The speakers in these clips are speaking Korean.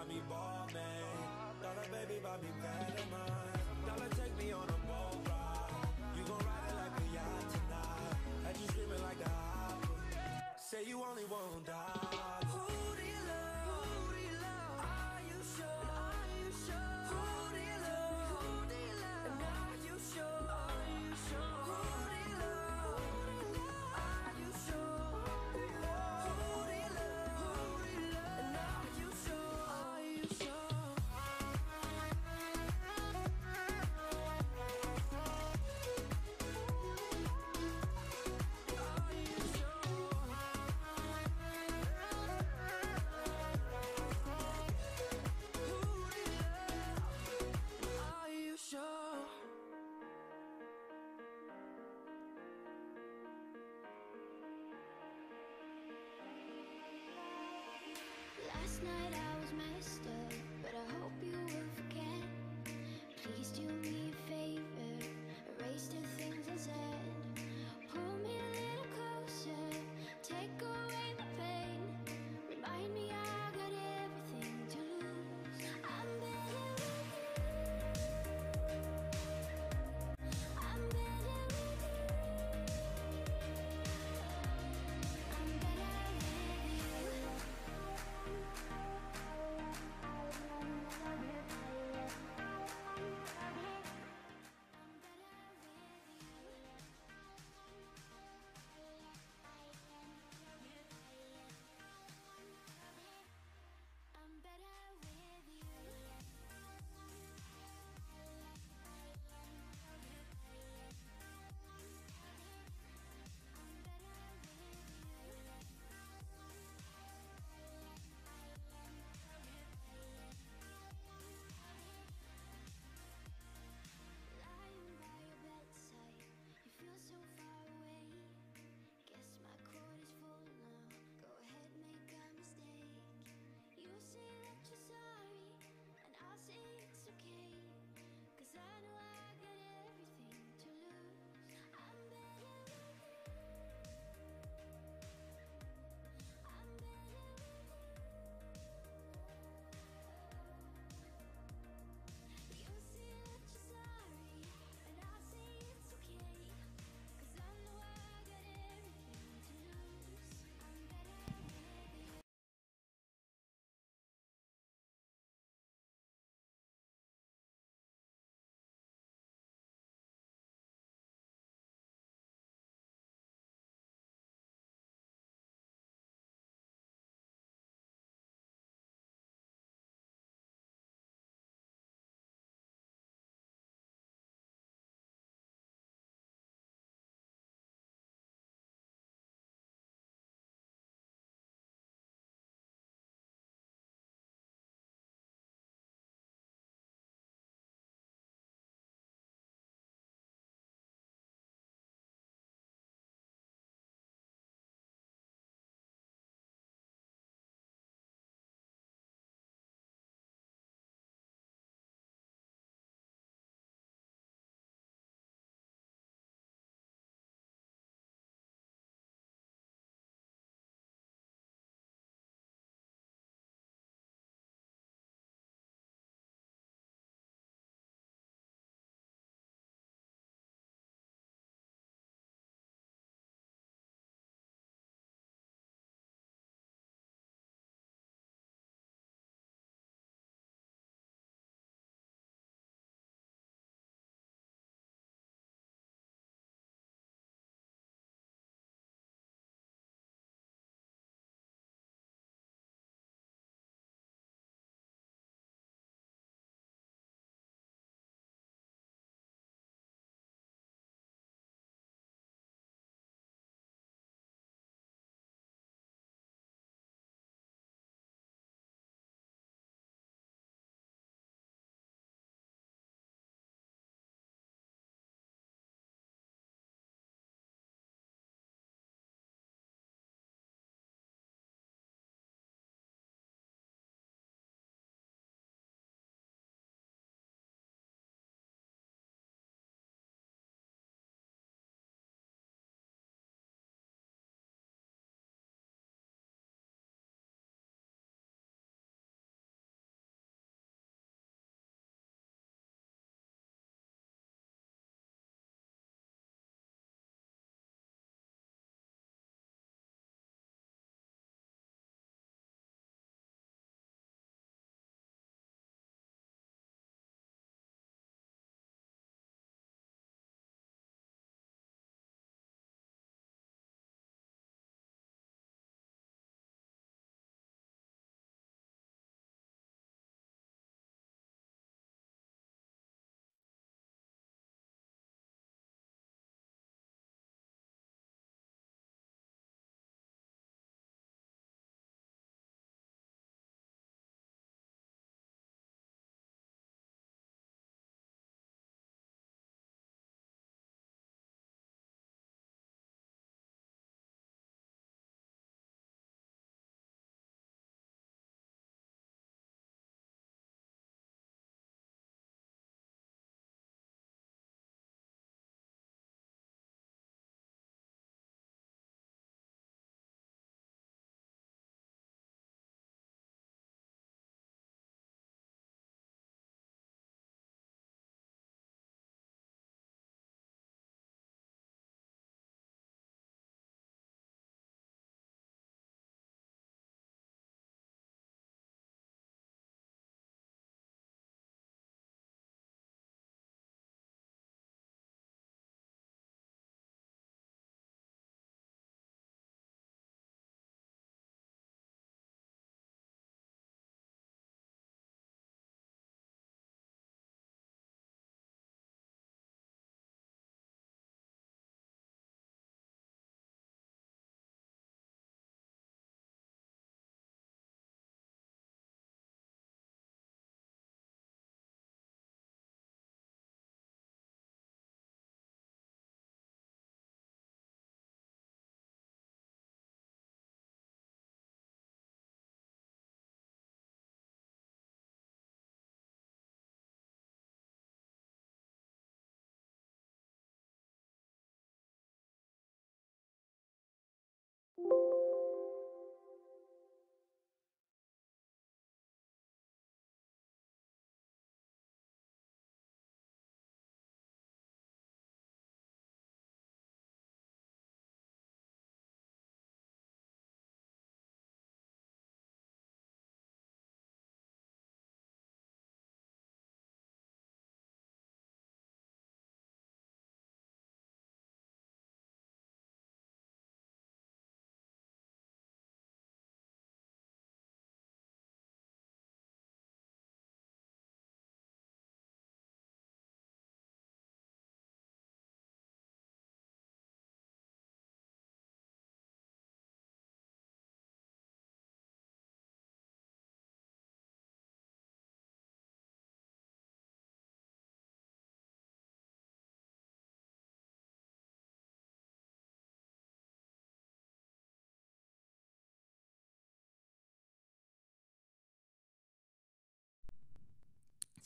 got me ballin'. Dollar baby bought me Vetements. Dollar take me on a boat ride. You gon' ride it like a yacht tonight. Had you screaming like the opera. Say you only want $1. Who do you love? Who do you love? Are you sure? Are you sure? Who do you love? Who do you love? And are you sure? Are you sure? Who do you love? Who do you love? Are you sure? Who do you love? Who do you love? And are you sure? Are you sure? Last night I was messed up, but I hope you will forget. Please do me a favor, erase the things I said. Pull me a little closer, take away the pain. Remind me I got everything to lose. I'm better with you. I'm better with you. I'm better with you.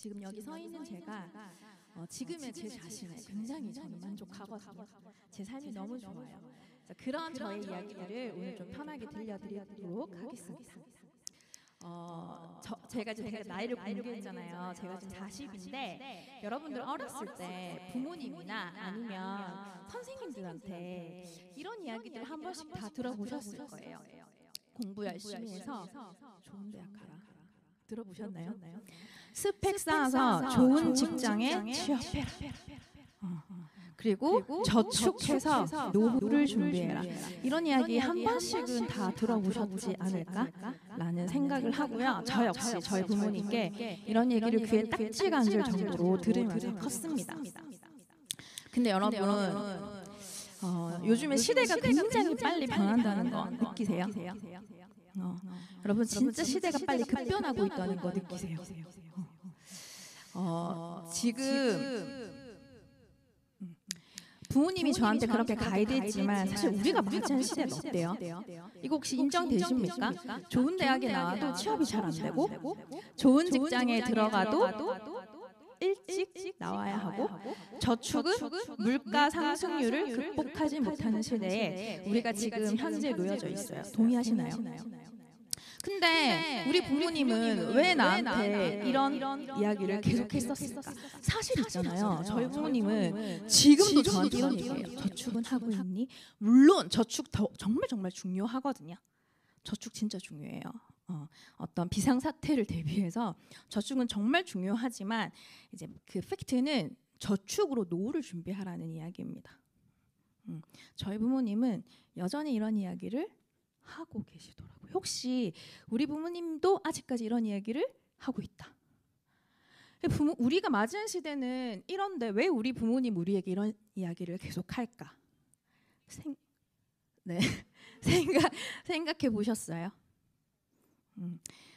지금 여기 서 있는 제가 지금의 제 자신에 굉장히 저는 만족하거든요. 제 삶이 너무 좋아요. 그런 저의 이야기들을 오늘 좀 편하게 들려드리도록 하겠습니다. 제가 지금 나이를 공개했잖아요. 제가 지금 40인데 여러분들 어렸을 때 부모님이나 아니면 선생님들한테 이런 이야기들 한 번씩 다 들어보셨을 거예요. 공부 열심히 해서 좋은 대학 가라. 들어보셨나요? 스펙 쌓아서 좋은 직장에 취업해라. 그리고 저축해서 노후를 준비해라. 이런 이야기 한 번씩은 다 들어보셨지 않을까라는 생각을 하고요. 저 역시 저희 부모님께 이런 얘기를 귀에 딱지가 앉을 정도로 들으면서 컸습니다. 근데 여러분, 요즘에 시대가 굉장히 빨리 변한다는 거 느끼세요? 여러분 진짜 시대가 빨리 급변하고 있다는 거 느끼세요? 지금 부모님이 저한테 그렇게 가이드했지만 사실 우리가 맞이한 시대는 어때요? 이거 혹시 인정되십니까? 좋은 대학에 나와도 취업이 잘 안 되고 좋은 직장에 들어가도 일찍 나와야 하고 저축은 물가 상승률을 극복하지 못하는 시대에 우리가 지금 현재 놓여져 있어요. 동의하시나요? 근데 우리 부모님은 왜 나한테 이런 이야기를 계속 했었을까? 사실 있잖아요. 저희 부모님은 지금도 저한테 이런 얘기해요. 저축은 하고 있니? 물론 저축 정말 중요하거든요. 저축 진짜 중요해요. 어떤 비상사태를 대비해서 저축은 정말 중요하지만 이제 그 팩트는 저축으로 노후를 준비하라는 이야기입니다. 저희 부모님은 여전히 이런 이야기를 하고 계시더라고요. 혹시 우리 부모님도 아직까지 이런 이야기를 하고 있다. 우리가 맞이한 시대는 이런데 왜 우리 부모님 우리에게 이런 이야기를 계속 할까? 생각해 보셨어요?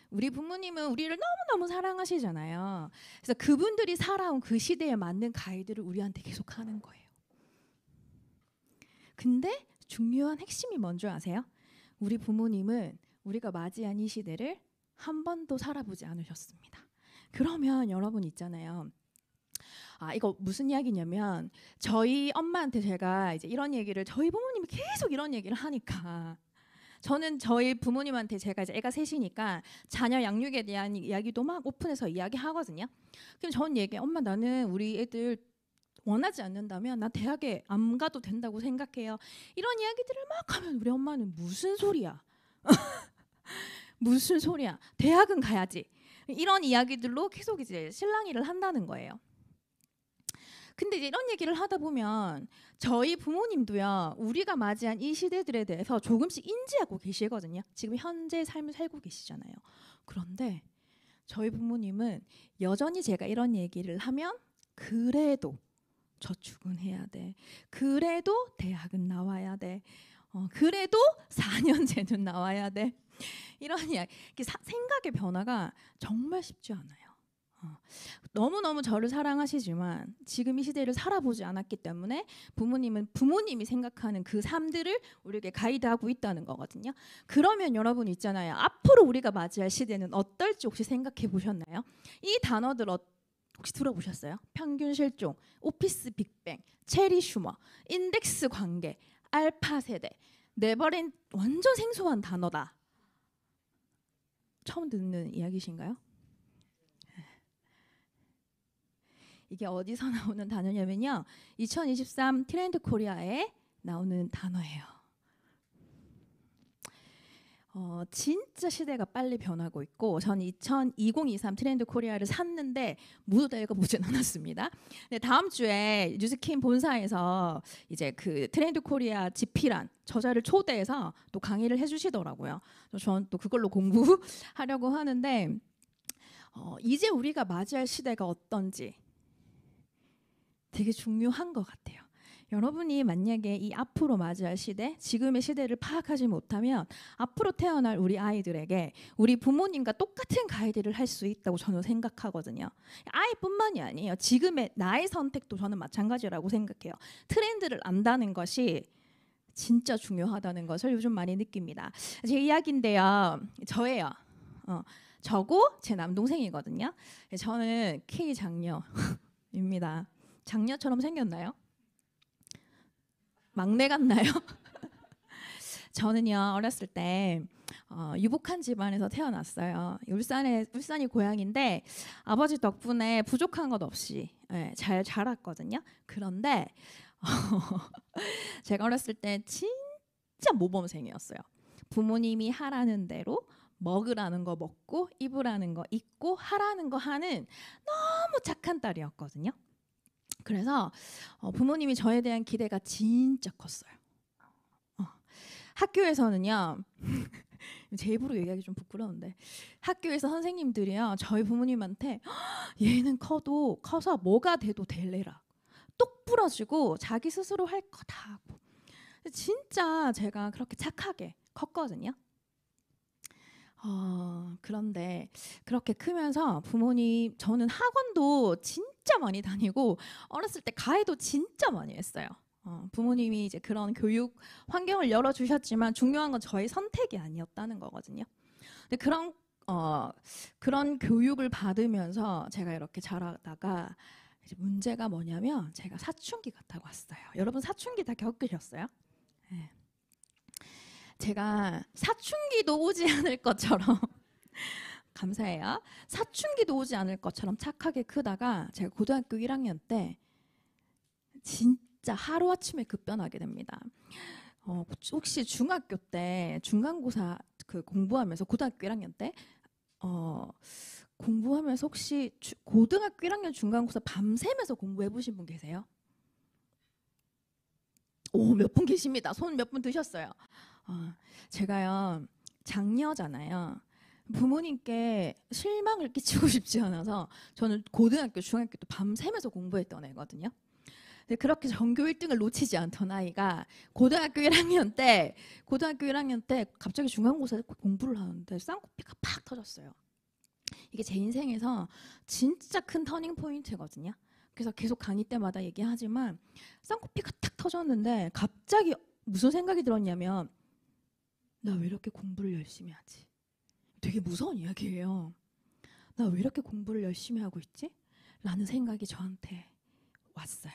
우리 부모님은 우리를 너무너무 사랑하시잖아요. 그래서 그분들이 살아온 그 시대에 맞는 가이드를 우리한테 계속 하는 거예요. 근데 중요한 핵심이 뭔지 아세요? 우리 부모님은 우리가 맞이한 이 시대를 한 번도 살아보지 않으셨습니다. 그러면 여러분 있잖아요. 이거 무슨 이야기냐면 저희 엄마한테 제가 이제 이런 얘기를 저희 부모님이 계속 이런 얘기를 하니까 저는 저희 부모님한테 제가 이제 애가 셋이니까 자녀 양육에 대한 이야기도 막 오픈해서 이야기하거든요. 그럼 저는 얘기해요. 엄마 나는 우리 애들 원하지 않는다면 나 대학에 안 가도 된다고 생각해요. 이런 이야기들을 막 하면 우리 엄마는 무슨 소리야? 무슨 소리야? 대학은 가야지. 이런 이야기들로 계속 이제 실랑이를 한다는 거예요. 근데 이제 이런 얘기를 하다 보면 저희 부모님도요. 우리가 맞이한 이 시대들에 대해서 조금씩 인지하고 계시거든요. 지금 현재 삶을 살고 계시잖아요. 그런데 저희 부모님은 여전히 제가 이런 얘기를 하면 그래도 저축은 해야 돼. 그래도 대학은 나와야 돼. 그래도 4년제는 나와야 돼. 이런 이야기. 생각의 변화가 정말 쉽지 않아요. 너무너무 저를 사랑하시지만 지금 이 시대를 살아보지 않았기 때문에 부모님은 부모님이 생각하는 그 삶들을 우리에게 가이드하고 있다는 거거든요. 그러면 여러분 있잖아요. 앞으로 우리가 맞이할 시대는 어떨지 혹시 생각해 보셨나요? 이 단어들 혹시 들어보셨어요? 평균 실종, 오피스 빅뱅, 체리 슈머, 인덱스 관계, 알파 세대, 네버랜드 완전 생소한 단어다. 처음 듣는 이야기신가요? 이게 어디서 나오는 단어냐면요. 2023 트렌드 코리아에 나오는 단어예요. 진짜 시대가 빨리 변하고 있고 저는 2023 트렌드 코리아를 샀는데 모두 다 읽어보진 않았습니다. 근데 다음 주에 뉴스킴 본사에서 이제 그 트렌드 코리아 집필한 저자를 초대해서 또 강의를 해주시더라고요. 저는 또 그걸로 공부하려고 하는데 이제 우리가 맞이할 시대가 어떤지 되게 중요한 것 같아요. 여러분이 만약에 이 앞으로 맞이할 시대, 지금의 시대를 파악하지 못하면 앞으로 태어날 우리 아이들에게 우리 부모님과 똑같은 가이드를 할 수 있다고 저는 생각하거든요. 아이뿐만이 아니에요. 지금의 나의 선택도 저는 마찬가지라고 생각해요. 트렌드를 안다는 것이 진짜 중요하다는 것을 요즘 많이 느낍니다. 제 이야기인데요. 저예요. 저고 제 남동생이거든요. 저는 K 장녀입니다. 장녀처럼 생겼나요? 막내 같나요? 저는요 어렸을 때 유복한 집안에서 태어났어요. 울산이 고향인데 아버지 덕분에 부족한 것 없이 잘 자랐거든요. 그런데 제가 어렸을 때 진짜 모범생이었어요. 부모님이 하라는 대로 먹으라는 거 먹고 입으라는 거 입고 하라는 거 하는 너무 착한 딸이었거든요. 그래서 부모님이 저에 대한 기대가 진짜 컸어요. 학교에서는요 제 입으로 얘기하기 좀 부끄러운데 학교에서 선생님들이요 저희 부모님한테 얘는 커서 뭐가 돼도 될래라 똑 부러지고 자기 스스로 할 거 다 하고 진짜 제가 그렇게 착하게 컸거든요. 그런데 그렇게 크면서 저는 학원도 진짜 많이 다니고 어렸을 때 가해도 진짜 많이 했어요. 부모님이 이제 그런 교육 환경을 열어주셨지만 중요한 건 저의 선택이 아니었다는 거거든요. 근데 그런 교육을 받으면서 제가 이렇게 자라다가 이제 문제가 뭐냐면 제가 사춘기가 타고 왔어요. 여러분 사춘기 다 겪으셨어요? 네. 제가 사춘기도 오지 않을 것처럼 감사해요. 사춘기도 오지 않을 것처럼 착하게 크다가 제가 고등학교 1학년 때 진짜 하루아침에 급변하게 됩니다. 혹시 중학교 때 중간고사 공부하면서 고등학교 1학년 때 공부하면서 혹시 고등학교 1학년 중간고사 밤새면서 공부해 보신 분 계세요? 오, 몇 분 계십니다. 손 몇 분 드셨어요. 제가요 장녀잖아요. 부모님께 실망을 끼치고 싶지 않아서 저는 고등학교, 중학교 때 밤새면서 공부했던 애거든요. 그렇게 전교 1등을 놓치지 않던 아이가 고등학교 1학년 때 갑자기 중간고사 공부를 하는데 쌍코피가 팍 터졌어요. 이게 제 인생에서 진짜 큰 터닝 포인트거든요. 그래서 계속 강의 때마다 얘기하지만 쌍코피가 탁 터졌는데 갑자기 무슨 생각이 들었냐면 나 왜 이렇게 공부를 열심히 하지? 되게 무서운 이야기예요. 나 왜 이렇게 공부를 열심히 하고 있지? 라는 생각이 저한테 왔어요.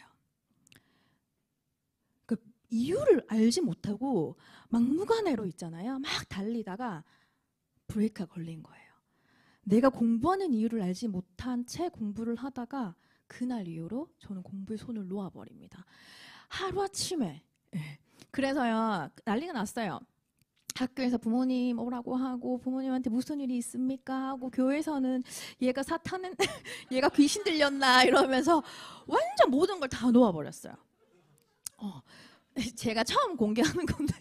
그 이유를 알지 못하고 막무가내로 있잖아요. 막 달리다가 브레이크가 걸린 거예요. 내가 공부하는 이유를 알지 못한 채 공부를 하다가 그날 이후로 저는 공부에 손을 놓아버립니다. 하루아침에. 그래서요 난리가 났어요. 학교에서 부모님 오라고 하고 부모님한테 무슨 일이 있습니까 하고 교회에서는 얘가 얘가 귀신 들렸나 이러면서 완전 모든 걸 다 놓아버렸어요. 제가 처음 공개하는 건데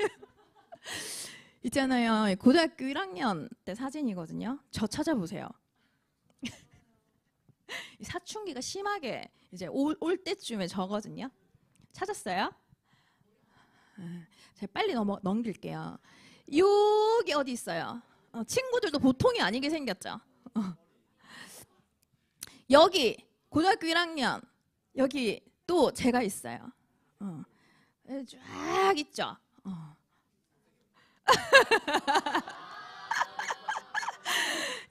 있잖아요. 고등학교 1학년 때 사진이거든요. 저 찾아보세요. 사춘기가 심하게 이제 올 때쯤에 저거든요. 찾았어요? 제가 빨리 넘길게요. 여기 어디 있어요? 친구들도 보통이 아니게 생겼죠. 여기 고등학교 1학년 여기 또 제가 있어요. 쫙 있죠.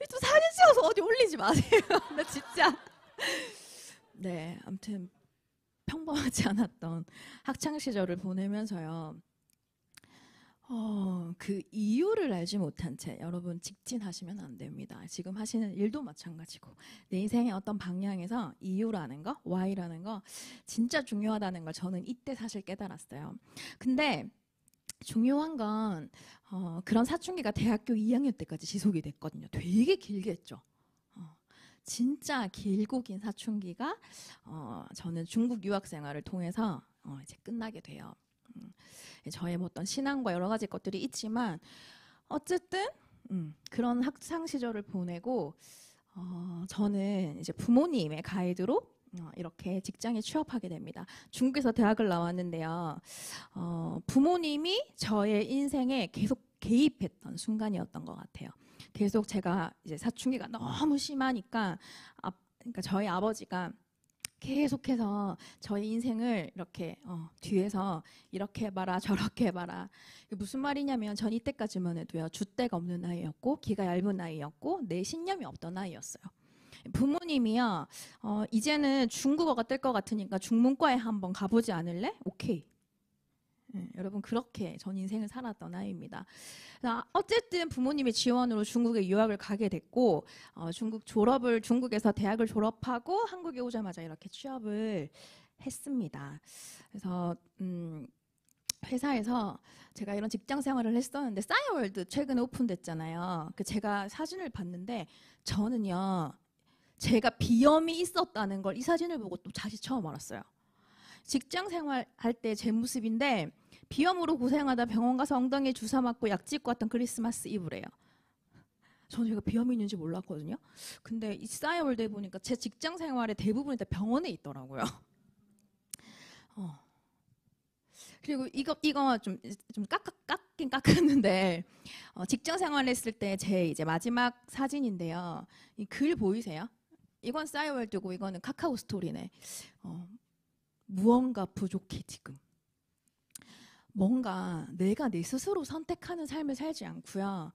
또 사진 찍어서 어디 올리지 마세요. 나 진짜. 네, 아무튼 평범하지 않았던 학창 시절을 보내면서요. 그 이유를 알지 못한 채 여러분 직진하시면 안 됩니다. 지금 하시는 일도 마찬가지고 내 인생의 어떤 방향에서 이유라는 거, why라는 거 진짜 중요하다는 걸 저는 이때 사실 깨달았어요. 근데 중요한 건 그런 사춘기가 대학교 2학년 때까지 지속이 됐거든요. 되게 길게 했죠. 진짜 길고 긴 사춘기가 저는 중국 유학 생활을 통해서 이제 끝나게 돼요. 저의 어떤 신앙과 여러 가지 것들이 있지만 어쨌든 그런 학창 시절을 보내고 저는 이제 부모님의 가이드로 이렇게 직장에 취업하게 됩니다. 중국에서 대학을 나왔는데요. 부모님이 저의 인생에 계속 개입했던 순간이었던 것 같아요. 계속 제가 이제 사춘기가 너무 심하니까 그러니까 저희 아버지가 계속해서 저희 인생을 이렇게 뒤에서 이렇게 해봐라 저렇게 해봐라. 이게 무슨 말이냐면 전 이때까지만 해도요 줏대가 없는 아이였고 귀가 얇은 아이였고 내 신념이 없던 아이였어요. 부모님이요 이제는 중국어가 뜰 것 같으니까 중문과에 한번 가보지 않을래? 오케이. 여러분 그렇게 전 인생을 살았던 아이입니다. 어쨌든 부모님의 지원으로 중국에 유학을 가게 됐고 중국에서 대학을 졸업하고 한국에 오자마자 이렇게 취업을 했습니다. 그래서 회사에서 제가 이런 직장 생활을 했었는데 싸이월드 최근에 오픈됐잖아요. 제가 사진을 봤는데 저는요 제가 비염이 있었다는 걸 이 사진을 보고 또 다시 처음 알았어요. 직장 생활할 때 제 모습인데 비염으로 고생하다 병원 가서 엉덩이에 주사 맞고 약 찍고 왔던 크리스마스 이브래요. 저는 제가 비염이 있는지 몰랐거든요. 근데 이 싸이월드에 보니까 제 직장 생활의 대부분이 다 병원에 있더라고요. 그리고 이거 좀 깎긴 깎았는데 직장 생활했을 때 제 이제 마지막 사진인데요. 이 글 보이세요? 이건 싸이월드고 이거는 카카오 스토리네. 무언가 부족해 지금. 뭔가 내가 내 스스로 선택하는 삶을 살지 않고요.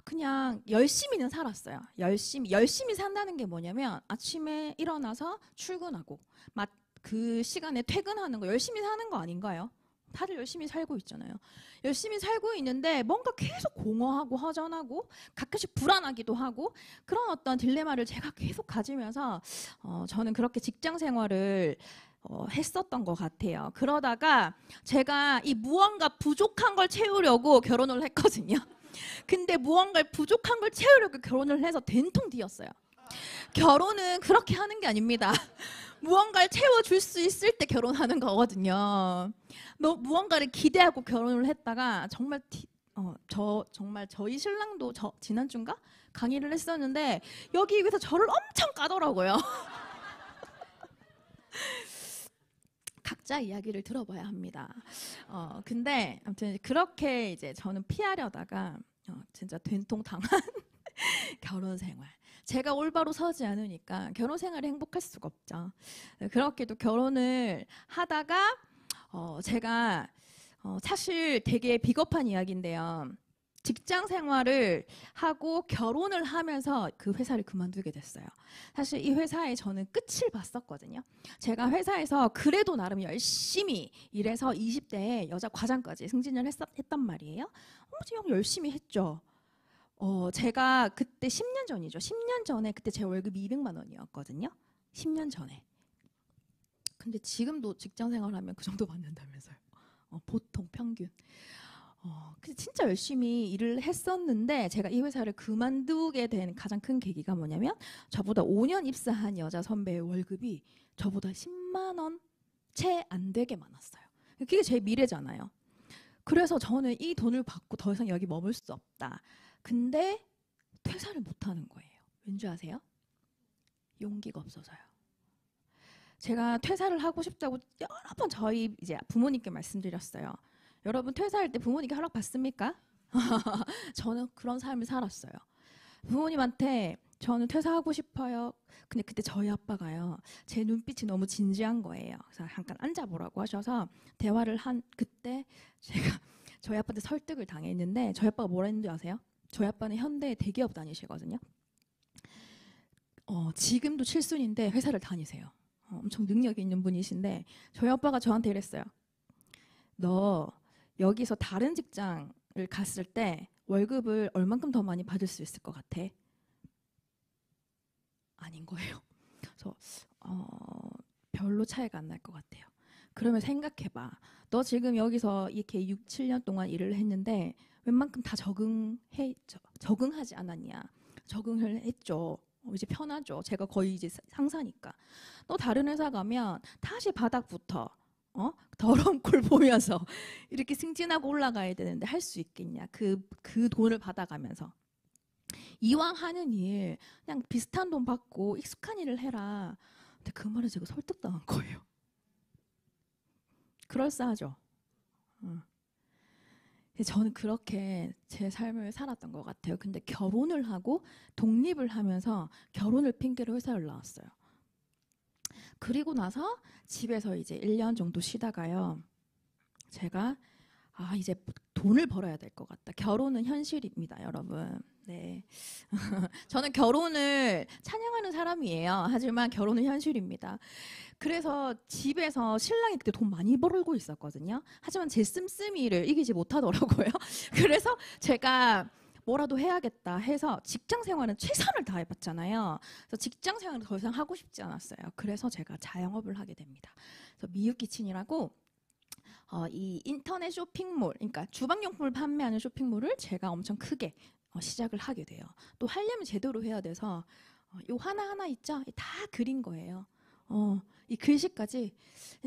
그냥 열심히는 살았어요. 열심히 산다는 게 뭐냐면 아침에 일어나서 출근하고 그 시간에 퇴근하는 거 열심히 사는 거 아닌가요? 다들 열심히 살고 있잖아요. 열심히 살고 있는데 뭔가 계속 공허하고 허전하고 가끔씩 불안하기도 하고 그런 어떤 딜레마를 제가 계속 가지면서 저는 그렇게 직장 생활을 했었던 것 같아요. 그러다가 제가 이 무언가 부족한 걸 채우려고 결혼을 했거든요. 근데 무언가 부족한 걸 채우려고 결혼을 해서 된통 뒤였어요. 결혼은 그렇게 하는 게 아닙니다. 무언가를 채워줄 수 있을 때 결혼하는 거거든요. 무언가를 기대하고 결혼을 했다가 정말 저희 신랑도 지난주인가 강의를 했었는데 여기 위해서 저를 엄청 까더라고요. 각자 이야기를 들어봐야 합니다. 근데 아무튼 그렇게 이제 저는 피하려다가 진짜 된통 당한 결혼 생활. 제가 올바로 서지 않으니까 결혼 생활이 행복할 수가 없죠. 그렇게도 결혼을 하다가 제가 사실 되게 비겁한 이야기인데요. 직장 생활을 하고 결혼을 하면서 그 회사를 그만두게 됐어요. 사실 이 회사에 저는 끝을 봤었거든요. 제가 회사에서 그래도 나름 열심히 일해서 20대에 여자 과장까지 승진을 했단 말이에요. 열심히 했죠. 제가 그때 10년 전이죠. 10년 전에 그때 제 월급이 200만 원이었거든요. 10년 전에. 근데 지금도 직장 생활하면 그 정도 받는다면서요. 보통 평균. 근데 진짜 열심히 일을 했었는데 제가 이 회사를 그만두게 된 가장 큰 계기가 뭐냐면 저보다 5년 입사한 여자 선배의 월급이 저보다 10만 원 채 안 되게 많았어요. 그게 제 미래잖아요. 그래서 저는 이 돈을 받고 더 이상 여기 머물 수 없다. 근데 퇴사를 못하는 거예요. 왠지 아세요? 용기가 없어서요. 제가 퇴사를 하고 싶다고 여러 번 저희 이제 부모님께 말씀드렸어요. 여러분 퇴사할 때 부모님께 허락 받습니까? 저는 그런 삶을 살았어요. 부모님한테 저는 퇴사하고 싶어요. 근데 그때 저희 아빠가요. 제 눈빛이 너무 진지한 거예요. 그래서 잠깐 앉아보라고 하셔서 대화를 한 그때 제가 저희 아빠한테 설득을 당했는데 저희 아빠가 뭐라 했는지 아세요? 저희 아빠는 현대 대기업 다니시거든요. 지금도 칠순인데 회사를 다니세요. 엄청 능력이 있는 분이신데 저희 아빠가 저한테 이랬어요. 너 여기서 다른 직장을 갔을 때 월급을 얼만큼 더 많이 받을 수 있을 것 같아? 아닌 거예요. 그래서 별로 차이가 안 날 것 같아요. 그러면 생각해봐. 너 지금 여기서 이렇게 6, 7년 동안 일을 했는데 웬만큼 다 적응하지 않았냐? 적응을 했죠. 이제 편하죠. 제가 거의 이제 상사니까. 너 다른 회사 가면 다시 바닥부터 더러운 꼴 보면서 이렇게 승진하고 올라가야 되는데 할 수 있겠냐? 그 돈을 받아가면서 이왕 하는 일 그냥 비슷한 돈 받고 익숙한 일을 해라. 근데 그 말에 제가 설득당한 거예요. 그럴싸하죠. 저는 그렇게 제 삶을 살았던 것 같아요. 근데 결혼을 하고 독립을 하면서 결혼을 핑계로 회사를 나왔어요. 그리고 나서 집에서 이제 1년 정도 쉬다가요. 제가 이제 돈을 벌어야 될 것 같다. 결혼은 현실입니다, 여러분. 네. 저는 결혼을 찬양하는 사람이에요. 하지만 결혼은 현실입니다. 그래서 집에서 신랑이 그때 돈 많이 벌고 있었거든요. 하지만 제 씀씀이를 이기지 못하더라고요. 그래서 제가 뭐라도 해야겠다 해서 직장 생활은 최선을 다해봤잖아요. 그래서 직장 생활을 더 이상 하고 싶지 않았어요. 그래서 제가 자영업을 하게 됩니다. 그래서 미유키친이라고 이 인터넷 쇼핑몰, 그러니까 주방용품을 판매하는 쇼핑몰을 제가 엄청 크게 시작을 하게 돼요. 또 하려면 제대로 해야 돼서 요 하나하나 있죠? 다 그린 거예요. 이 글씨까지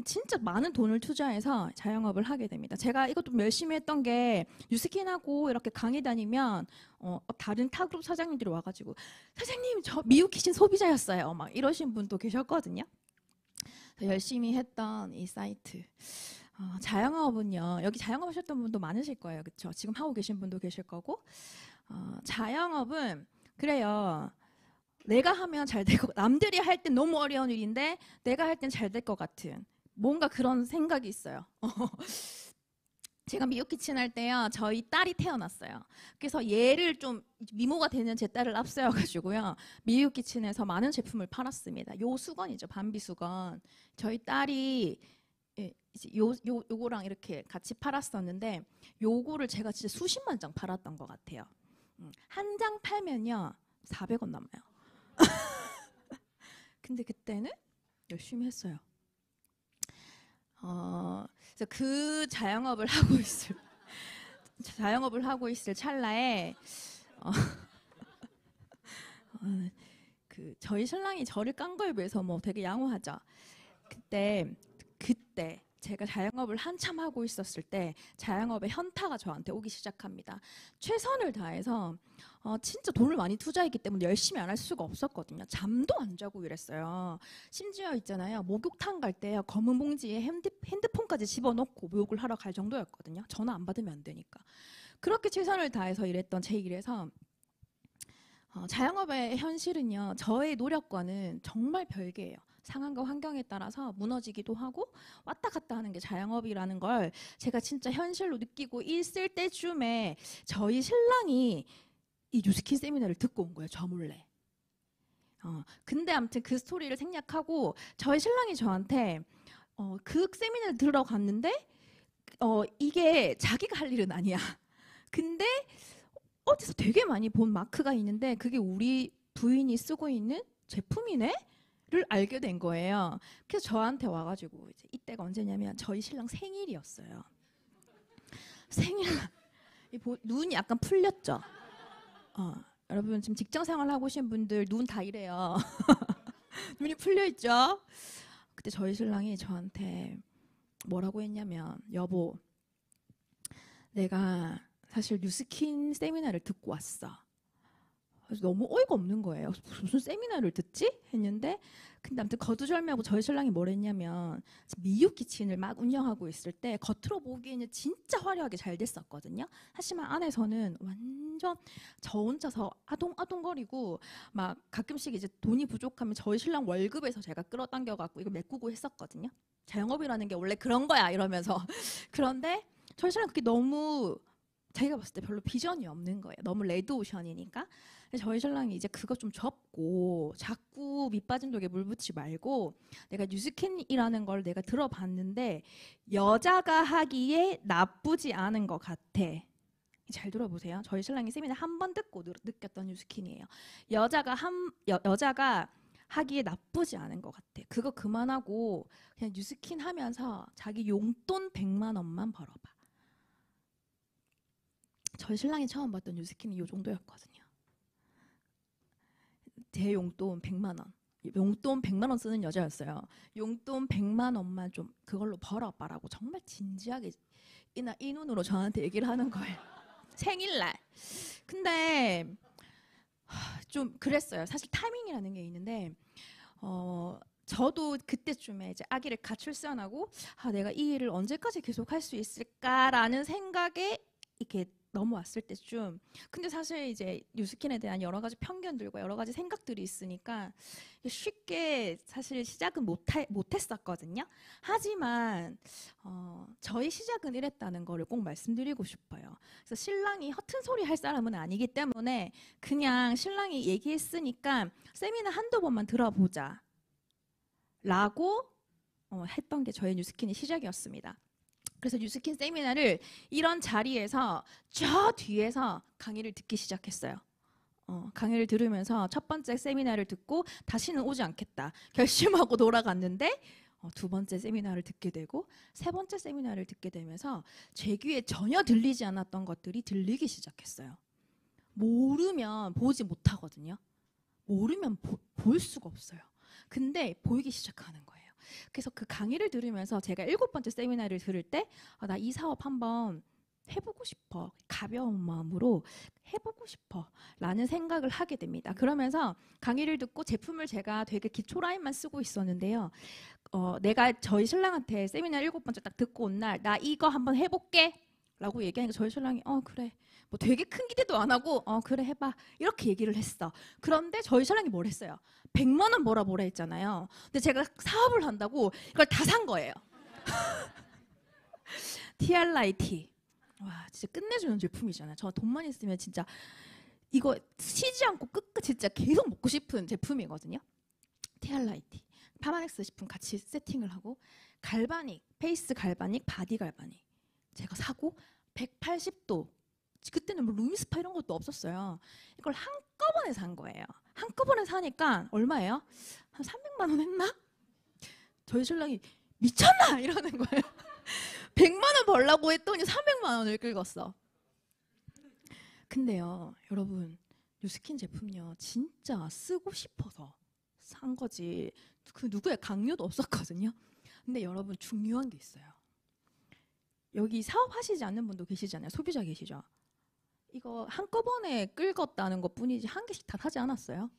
진짜 많은 돈을 투자해서 자영업을 하게 됩니다. 제가 이것도 열심히 했던 게 뉴스킨하고 이렇게 강의 다니면 다른 타그룹 사장님들이 와가지고 사장님 저 미유키친 소비자였어요. 막 이러신 분도 계셨거든요. 열심히 했던 이 사이트. 자영업은요. 여기 자영업 하셨던 분도 많으실 거예요. 그렇죠? 지금 하고 계신 분도 계실 거고. 자영업은 그래요. 내가 하면 잘 될 것, 남들이 할 땐 너무 어려운 일인데 내가 할 땐 잘 될 것 같은 뭔가 그런 생각이 있어요. 제가 미유키친 할 때요. 저희 딸이 태어났어요. 그래서 얘를 좀 미모가 되는 제 딸을 앞세워가지고요. 미유키친에서 많은 제품을 팔았습니다. 요 수건이죠. 밤비 수건. 저희 딸이 이제 요거랑 이렇게 같이 팔았었는데 요거를 제가 진짜 수십만 장 팔았던 것 같아요. 한 장 팔면요 400원 남아요. 근데 그때는 열심히 했어요. 그래서 그 자영업을 하고 있을 찰나에 그 저희 신랑이 저를 깐 거에 비해서 뭐 되게 양호하죠. 그때 제가 자영업을 한참 하고 있었을 때 자영업의 현타가 저한테 오기 시작합니다. 최선을 다해서 진짜 돈을 많이 투자했기 때문에 열심히 안 할 수가 없었거든요. 잠도 안 자고 이랬어요. 심지어 있잖아요. 목욕탕 갈 때 검은 봉지에 핸드폰까지 집어넣고 목욕을 하러 갈 정도였거든요. 전화 안 받으면 안 되니까. 그렇게 최선을 다해서 일했던 제 일에서 자영업의 현실은요. 저의 노력과는 정말 별개예요. 상황과 환경에 따라서 무너지기도 하고 왔다 갔다 하는 게 자영업이라는 걸 제가 진짜 현실로 느끼고 있을 때쯤에 저희 신랑이 이 뉴스킨 세미나를 듣고 온 거예요. 저 몰래. 근데 아무튼 그 스토리를 생략하고 저희 신랑이 저한테 그 세미나를 들으러 갔는데 이게 자기가 할 일은 아니야. 근데 어디서 되게 많이 본 마크가 있는데 그게 우리 부인이 쓰고 있는 제품이네? 를 알게 된 거예요. 그래서 저한테 와가지고 이때가 언제냐면 저희 신랑 생일이었어요. 생일날 눈이 약간 풀렸죠. 여러분 지금 직장생활 하고 계신 분들 눈 다 이래요. 눈이 풀려 있죠. 그때 저희 신랑이 저한테 뭐라고 했냐면 여보, 내가 사실 뉴스킨 세미나를 듣고 왔어. 그래서 너무 어이가 없는 거예요. 무슨 세미나를 듣지? 했는데 근데 아무튼 거두절미하고 저희 신랑이 뭘 했냐면 미유키친을 막 운영하고 있을 때 겉으로 보기에는 진짜 화려하게 잘 됐었거든요. 하지만 안에서는 완전 저 혼자서 아동아동거리고 막 가끔씩 이제 돈이 부족하면 저희 신랑 월급에서 제가 끌어당겨갖고 이걸 메꾸고 했었거든요. 자영업이라는 게 원래 그런 거야 이러면서. 그런데 저희 신랑 그게 너무 자기가 봤을 때 별로 비전이 없는 거예요. 너무 레드오션이니까. 저희 신랑이 이제 그거 좀 접고 자꾸 밑빠진 독에 물 붓지 말고 내가 뉴스킨이라는 걸 내가 들어봤는데 여자가 하기에 나쁘지 않은 것 같아. 잘 들어보세요. 저희 신랑이 세미나 한 번 듣고 느꼈던 뉴스킨이에요. 여자가 하기에 나쁘지 않은 것 같아. 그거 그만하고 그냥 뉴스킨 하면서 자기 용돈 100만 원만 벌어봐. 저희 신랑이 처음 봤던 뉴스킨이 이 정도였거든요. 제 용돈 100만 원. 용돈 100만 원 쓰는 여자였어요. 용돈 100만 원만 좀 그걸로 벌어봐라고 정말 진지하게 이 눈으로 저한테 얘기를 하는 거예요. 생일날. 근데 좀 그랬어요. 사실 타이밍이라는 게 있는데 저도 그때쯤에 이제 아기를 갓 출산하고 내가 이 일을 언제까지 계속 할 수 있을까라는 생각에 이렇게 넘어왔을 때쯤. 근데 사실 이제 뉴스킨에 대한 여러 가지 편견들과 여러 가지 생각들이 있으니까 쉽게 사실 시작은 못했었거든요. 하지만 저희 시작은 이랬다는 거를 꼭 말씀드리고 싶어요. 그래서 신랑이 허튼 소리 할 사람은 아니기 때문에 그냥 신랑이 얘기했으니까 세미나 한두 번만 들어보자 라고 했던 게 저희 뉴스킨의 시작이었습니다. 그래서 뉴스킨 세미나를 이런 자리에서 저 뒤에서 강의를 듣기 시작했어요. 강의를 들으면서 첫 번째 세미나를 듣고 다시는 오지 않겠다 결심하고 돌아갔는데 두 번째 세미나를 듣게 되고 세 번째 세미나를 듣게 되면서 제 귀에 전혀 들리지 않았던 것들이 들리기 시작했어요. 모르면 보지 못하거든요. 모르면 볼 수가 없어요. 근데 보이기 시작하는 거예요. 그래서 그 강의를 들으면서 제가 7번째 세미나를 들을 때 나 이 사업 한번 해보고 싶어. 가벼운 마음으로 해보고 싶어 라는 생각을 하게 됩니다. 그러면서 강의를 듣고 제품을 제가 되게 기초 라인만 쓰고 있었는데요. 내가 저희 신랑한테 세미나 7번째 딱 듣고 온 날 나 이거 한번 해볼게 라고 얘기하니까 저희 신랑이 그래 뭐 되게 큰 기대도 안 하고 그래 해봐 이렇게 얘기를 했어. 그런데 저희 신랑이 뭘 했어요? 100만 원 뭐라 했잖아요. 근데 제가 사업을 한다고 이걸 다 산 거예요. TRIT 와 진짜 끝내주는 제품이잖아요. 저 돈만 있으면 진짜 이거 쉬지 않고 끝까지 진짜 계속 먹고 싶은 제품이거든요. TRIT 파마넥스 제품 같이 세팅을 하고 갈바닉 페이스 갈바닉 바디 갈바닉 제가 사고 180도 그때는 뭐 루미스파 이런 것도 없었어요. 이걸 한꺼번에 산 거예요. 한꺼번에 사니까 얼마예요? 한 300만 원 했나? 저희 신랑이 미쳤나? 이러는 거예요. 100만 원 벌라고 했더니 300만 원을 긁었어. 근데요 여러분 뉴스킨 제품요 진짜 쓰고 싶어서 산 거지 그 누구의 강요도 없었거든요. 근데 여러분 중요한 게 있어요. 여기 사업하시지 않는 분도 계시잖아요. 소비자 계시죠? 이거 한꺼번에 긁었다는 것 뿐이지 한 개씩 다 사지 않았어요.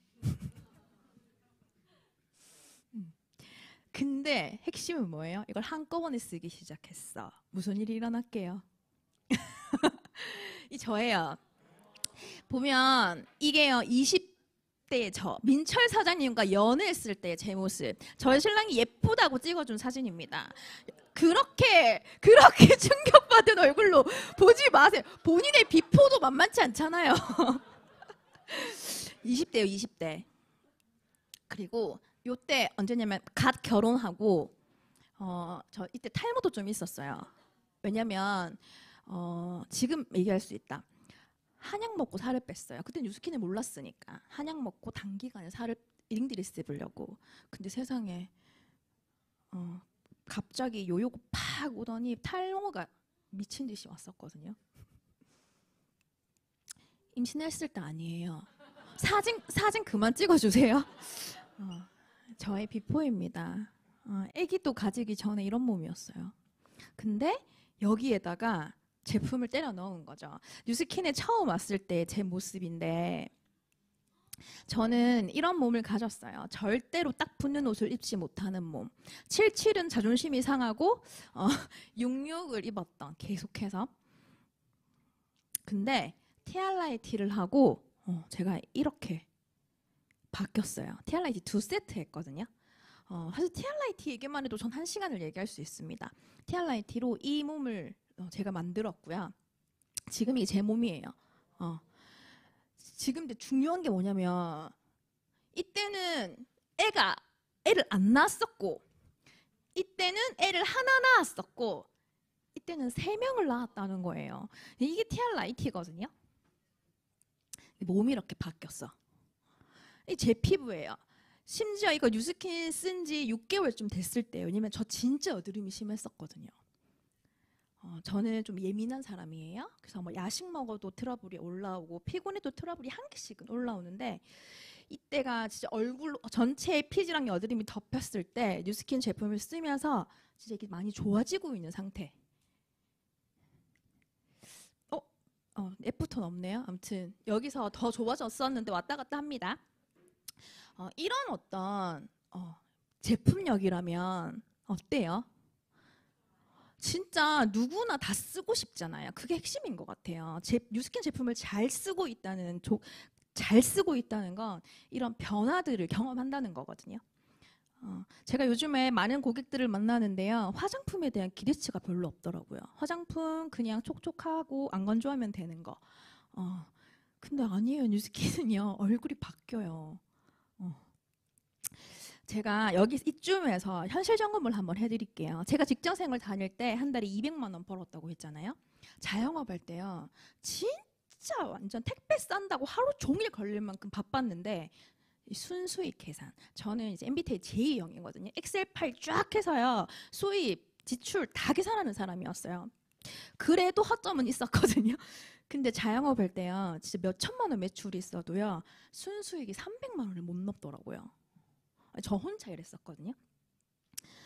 근데 핵심은 뭐예요? 이걸 한꺼번에 쓰기 시작했어. 무슨 일이 일어날게요? 이 저예요. 보면 이게요 20대의 저 민철 사장님과 연애했을 때의 제 모습. 저희 신랑이 예쁘다고 찍어준 사진입니다. 그렇게 충격받은 얼굴로 보지 마세요. 본인의 비포도 만만치 않잖아요. 20대요 20대. 그리고 요때 언제냐면 갓 결혼하고 저 이때 탈모도 좀 있었어요. 왜냐면 지금 얘기할 수 있다. 한약 먹고 살을 뺐어요. 그때 뉴스킨을 몰랐으니까 한약 먹고 단기간에 살을 링드리스 입으려고. 근데 세상에 갑자기 요요가 팍 오더니 탈모가 미친 듯이 왔었거든요. 임신했을 때 아니에요. 사진 그만 찍어주세요. 저의 비포입니다. 아기도 가지기 전에 이런 몸이었어요. 근데 여기에다가 제품을 때려 넣은 거죠. 뉴스킨에 처음 왔을 때 제 모습인데 저는 이런 몸을 가졌어요. 절대로 딱 붙는 옷을 입지 못하는 몸. 77은 자존심이 상하고 66을 입었던 계속해서. 근데 TRIT를 하고 제가 이렇게 바뀌었어요. TRIT 2세트 했거든요. 사실 TRIT 얘기만 해도 전 1시간을 얘기할 수 있습니다. TRIT로 이 몸을 제가 만들었고요. 지금 이게 제 몸이에요. 지금 근데 중요한 게 뭐냐면 이때는 애를 안 낳았었고 이때는 애를 하나 낳았었고 이때는 3명을 낳았다는 거예요. 이게 TRIT거든요. 몸이 이렇게 바뀌었어. 이 제 피부예요. 심지어 이거 뉴스킨 쓴 지 6개월쯤 됐을 때예요. 왜냐면 저 진짜 여드름이 심했었거든요. 저는 좀 예민한 사람이에요. 그래서 뭐 야식 먹어도 트러블이 올라오고 피곤해도 트러블이 한 개씩은 올라오는데 이때가 진짜 얼굴 전체에 피지랑 여드름이 덮였을 때 뉴스킨 제품을 쓰면서 진짜 이게 많이 좋아지고 있는 상태. 애프터는 없네요. 아무튼 여기서 더 좋아졌었는데 왔다 갔다 합니다. 이런 어떤 제품력이라면 어때요? 진짜 누구나 다 쓰고 싶잖아요. 그게 핵심인 것 같아요. 뉴스킨 제품을 잘 쓰고 있다는 건 이런 변화들을 경험한다는 거거든요. 제가 요즘에 많은 고객들을 만나는데요. 화장품에 대한 기대치가 별로 없더라고요. 화장품 그냥 촉촉하고 안 건조하면 되는 거. 근데 아니에요. 뉴스킨은요. 얼굴이 바뀌어요. 제가 여기 이쯤에서 현실 점검을 한번 해드릴게요. 제가 직장생활 다닐 때 한 달에 200만 원 벌었다고 했잖아요. 자영업 할 때요. 진짜 완전 택배 싼다고 하루 종일 걸릴 만큼 바빴는데 순수익 계산. 저는 이제 MBTI J형이거든요. 엑셀 파일 쫙 해서요. 수입, 지출 다 계산하는 사람이었어요. 그래도 허점은 있었거든요. 근데 자영업 할 때요. 진짜 몇 천만 원 매출이 있어도요. 순수익이 300만 원을 못 넘더라고요. 저 혼자 일했었거든요.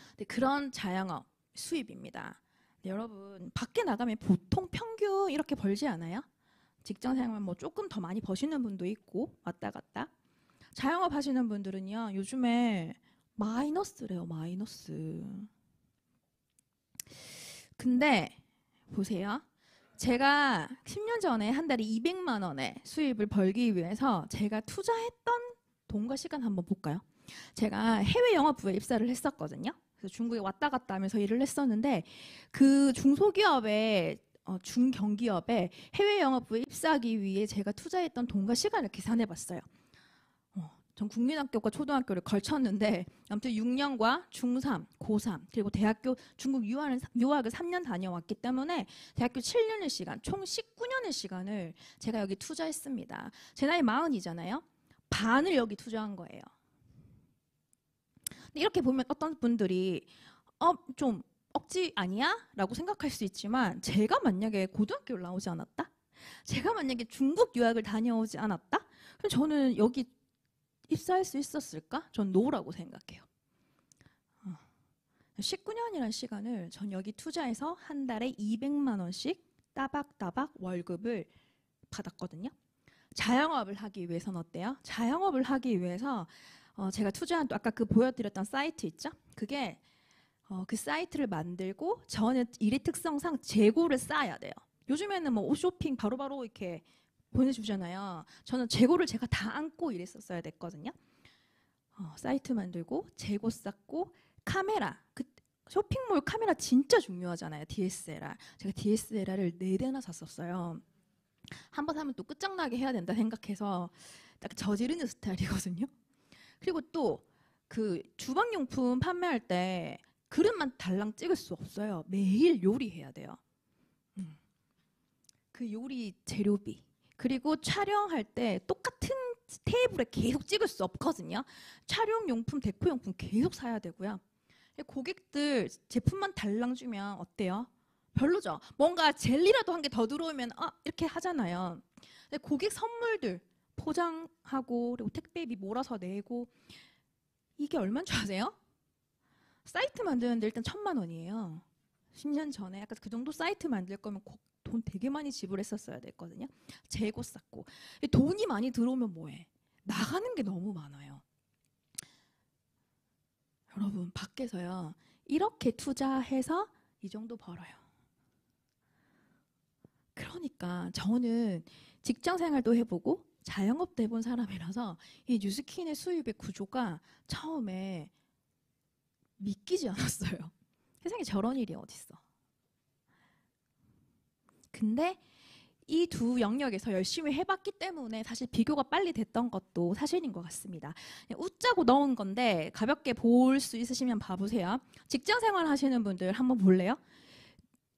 근데 그런 자영업 수입입니다. 여러분 밖에 나가면 보통 평균 이렇게 벌지 않아요? 직장 생활 뭐 조금 더 많이 버시는 분도 있고 왔다 갔다. 자영업 하시는 분들은요. 요즘에 마이너스래요. 마이너스. 근데 보세요. 제가 10년 전에 한 달에 200만 원의 수입을 벌기 위해서 제가 투자했던 돈과 시간 한번 볼까요? 제가 해외 영업부에 입사를 했었거든요. 그래서 중국에 왔다 갔다 하면서 일을 했었는데 그 중소기업의 중견기업에 해외 영업부에 입사하기 위해 제가 투자했던 돈과 시간을 계산해 봤어요. 전 국민학교과 초등학교를 걸쳤는데 아무튼 6년과 중3, 고3 그리고 대학교 중국 유학을 3년 다녀왔기 때문에 대학교 7년의 시간 총 19년의 시간을 제가 여기 투자했습니다. 제 나이 40이잖아요. 반을 여기 투자한 거예요. 이렇게 보면 어떤 분들이 좀 억지 아니야? 라고 생각할 수 있지만 제가 만약에 고등학교를 나오지 않았다? 제가 만약에 중국 유학을 다녀오지 않았다? 그럼 저는 여기 입사할 수 있었을까? 전 노라고 생각해요. 19년이라는 시간을 전 여기 투자해서 한 달에 200만 원씩 따박따박 월급을 받았거든요. 자영업을 하기 위해서는 어때요? 자영업을 하기 위해서 제가 투자한 또 아까 그 보여드렸던 사이트 있죠? 그게 그 사이트를 만들고 저는 일의 특성상 재고를 쌓아야 돼요. 요즘에는 뭐 쇼핑 바로바로 이렇게 보내주잖아요. 저는 재고를 제가 다 안고 일했었어야 됐거든요. 사이트 만들고 재고 쌓고 카메라. 쇼핑몰 카메라 진짜 중요하잖아요. DSLR. 제가 DSLR을 4대나 샀었어요. 한 번 사면 또 끝장나게 해야 된다 생각해서 딱 저지르는 스타일이거든요. 그리고 또 그 주방용품 판매할 때 그릇만 달랑 찍을 수 없어요. 매일 요리해야 돼요. 그 요리 재료비. 그리고 촬영할 때 똑같은 테이블에 계속 찍을 수 없거든요. 촬영용품, 데코용품 계속 사야 되고요. 고객들 제품만 달랑 주면 어때요? 별로죠. 뭔가 젤리라도 한 개 더 들어오면 이렇게 하잖아요. 근데 고객 선물들 포장하고 그리고 택배비 몰아서 내고 이게 얼마인 줄 아세요? 사이트 만드는데 일단 1,000만 원이에요. 10년 전에 약간 그 정도 사이트 만들 거면 돈 되게 많이 지불했었어야 됐거든요. 재고 쌓고 돈이 많이 들어오면 뭐해? 나가는 게 너무 많아요. 여러분 밖에서요. 이렇게 투자해서 이 정도 벌어요. 그러니까 저는 직장 생활도 해보고 자영업도 해본 사람이라서 이 뉴스킨의 수입의 구조가 처음에 믿기지 않았어요. 세상에 저런 일이 어딨어. 근데 이 두 영역에서 열심히 해봤기 때문에 사실 비교가 빨리 됐던 것도 사실인 것 같습니다. 웃자고 넣은 건데 가볍게 볼 수 있으시면 봐보세요. 직장 생활 하시는 분들 한번 볼래요?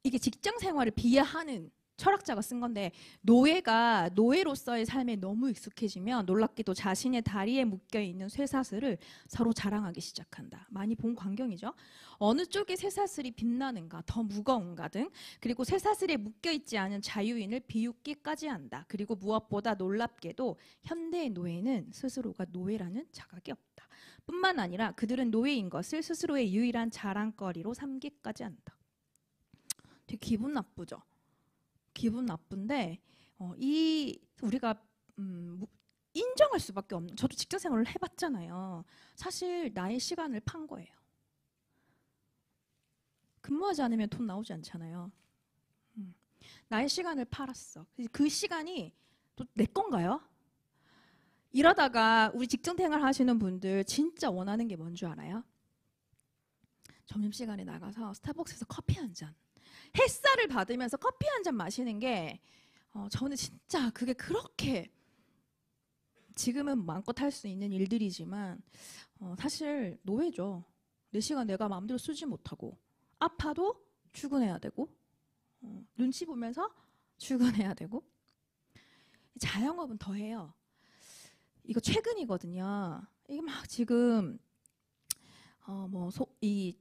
이게 직장 생활을 비하하는 철학자가 쓴 건데 노예가 노예로서의 삶에 너무 익숙해지면 놀랍게도 자신의 다리에 묶여있는 쇠사슬을 서로 자랑하기 시작한다. 많이 본 광경이죠. 어느 쪽에 쇠사슬이 빛나는가 더 무거운가 등 그리고 쇠사슬에 묶여있지 않은 자유인을 비웃기까지 한다. 그리고 무엇보다 놀랍게도 현대의 노예는 스스로가 노예라는 자각이 없다. 뿐만 아니라 그들은 노예인 것을 스스로의 유일한 자랑거리로 삼기까지 한다. 되게 기분 나쁘죠. 기분 나쁜데 우리가 인정할 수밖에 없는. 저도 직장 생활을 해봤잖아요. 사실 나의 시간을 판 거예요. 근무하지 않으면 돈 나오지 않잖아요. 나의 시간을 팔았어. 그 시간이 또 내 건가요? 이러다가 우리 직장 생활 하시는 분들 진짜 원하는 게 뭔 줄 알아요? 점심시간에 나가서 스타벅스에서 커피 한 잔. 햇살을 받으면서 커피 한 잔 마시는 게 저는 진짜 그게 그렇게 지금은 마음껏 할 수 있는 일들이지만 사실 노예죠. 내 시간 내가 마음대로 쓰지 못하고 아파도 출근해야 되고 눈치 보면서 출근해야 되고 자영업은 더해요. 이거 최근이거든요. 이게 막 지금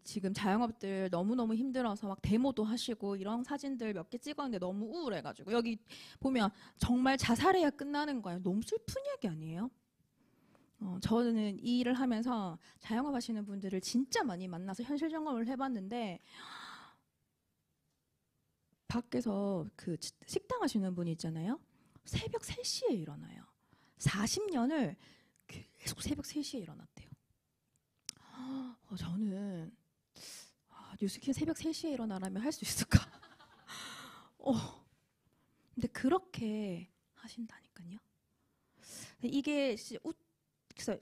지금 자영업들 너무너무 힘들어서 막 데모도 하시고 이런 사진들 몇 개 찍었는데 너무 우울해가지고 여기 보면 정말 자살해야 끝나는 거예요. 너무 슬픈 얘기 아니에요? 저는 이 일을 하면서 자영업 하시는 분들을 진짜 많이 만나서 현실 점검을 해봤는데 밖에서 그 식당 하시는 분이 있잖아요. 새벽 3시에 일어나요. 40년을 계속 새벽 3시에 일어났대요. 저는 뉴스킨 새벽 3시에 일어나라면 할 수 있을까? 근데 그렇게 하신다니까요. 이게 그래서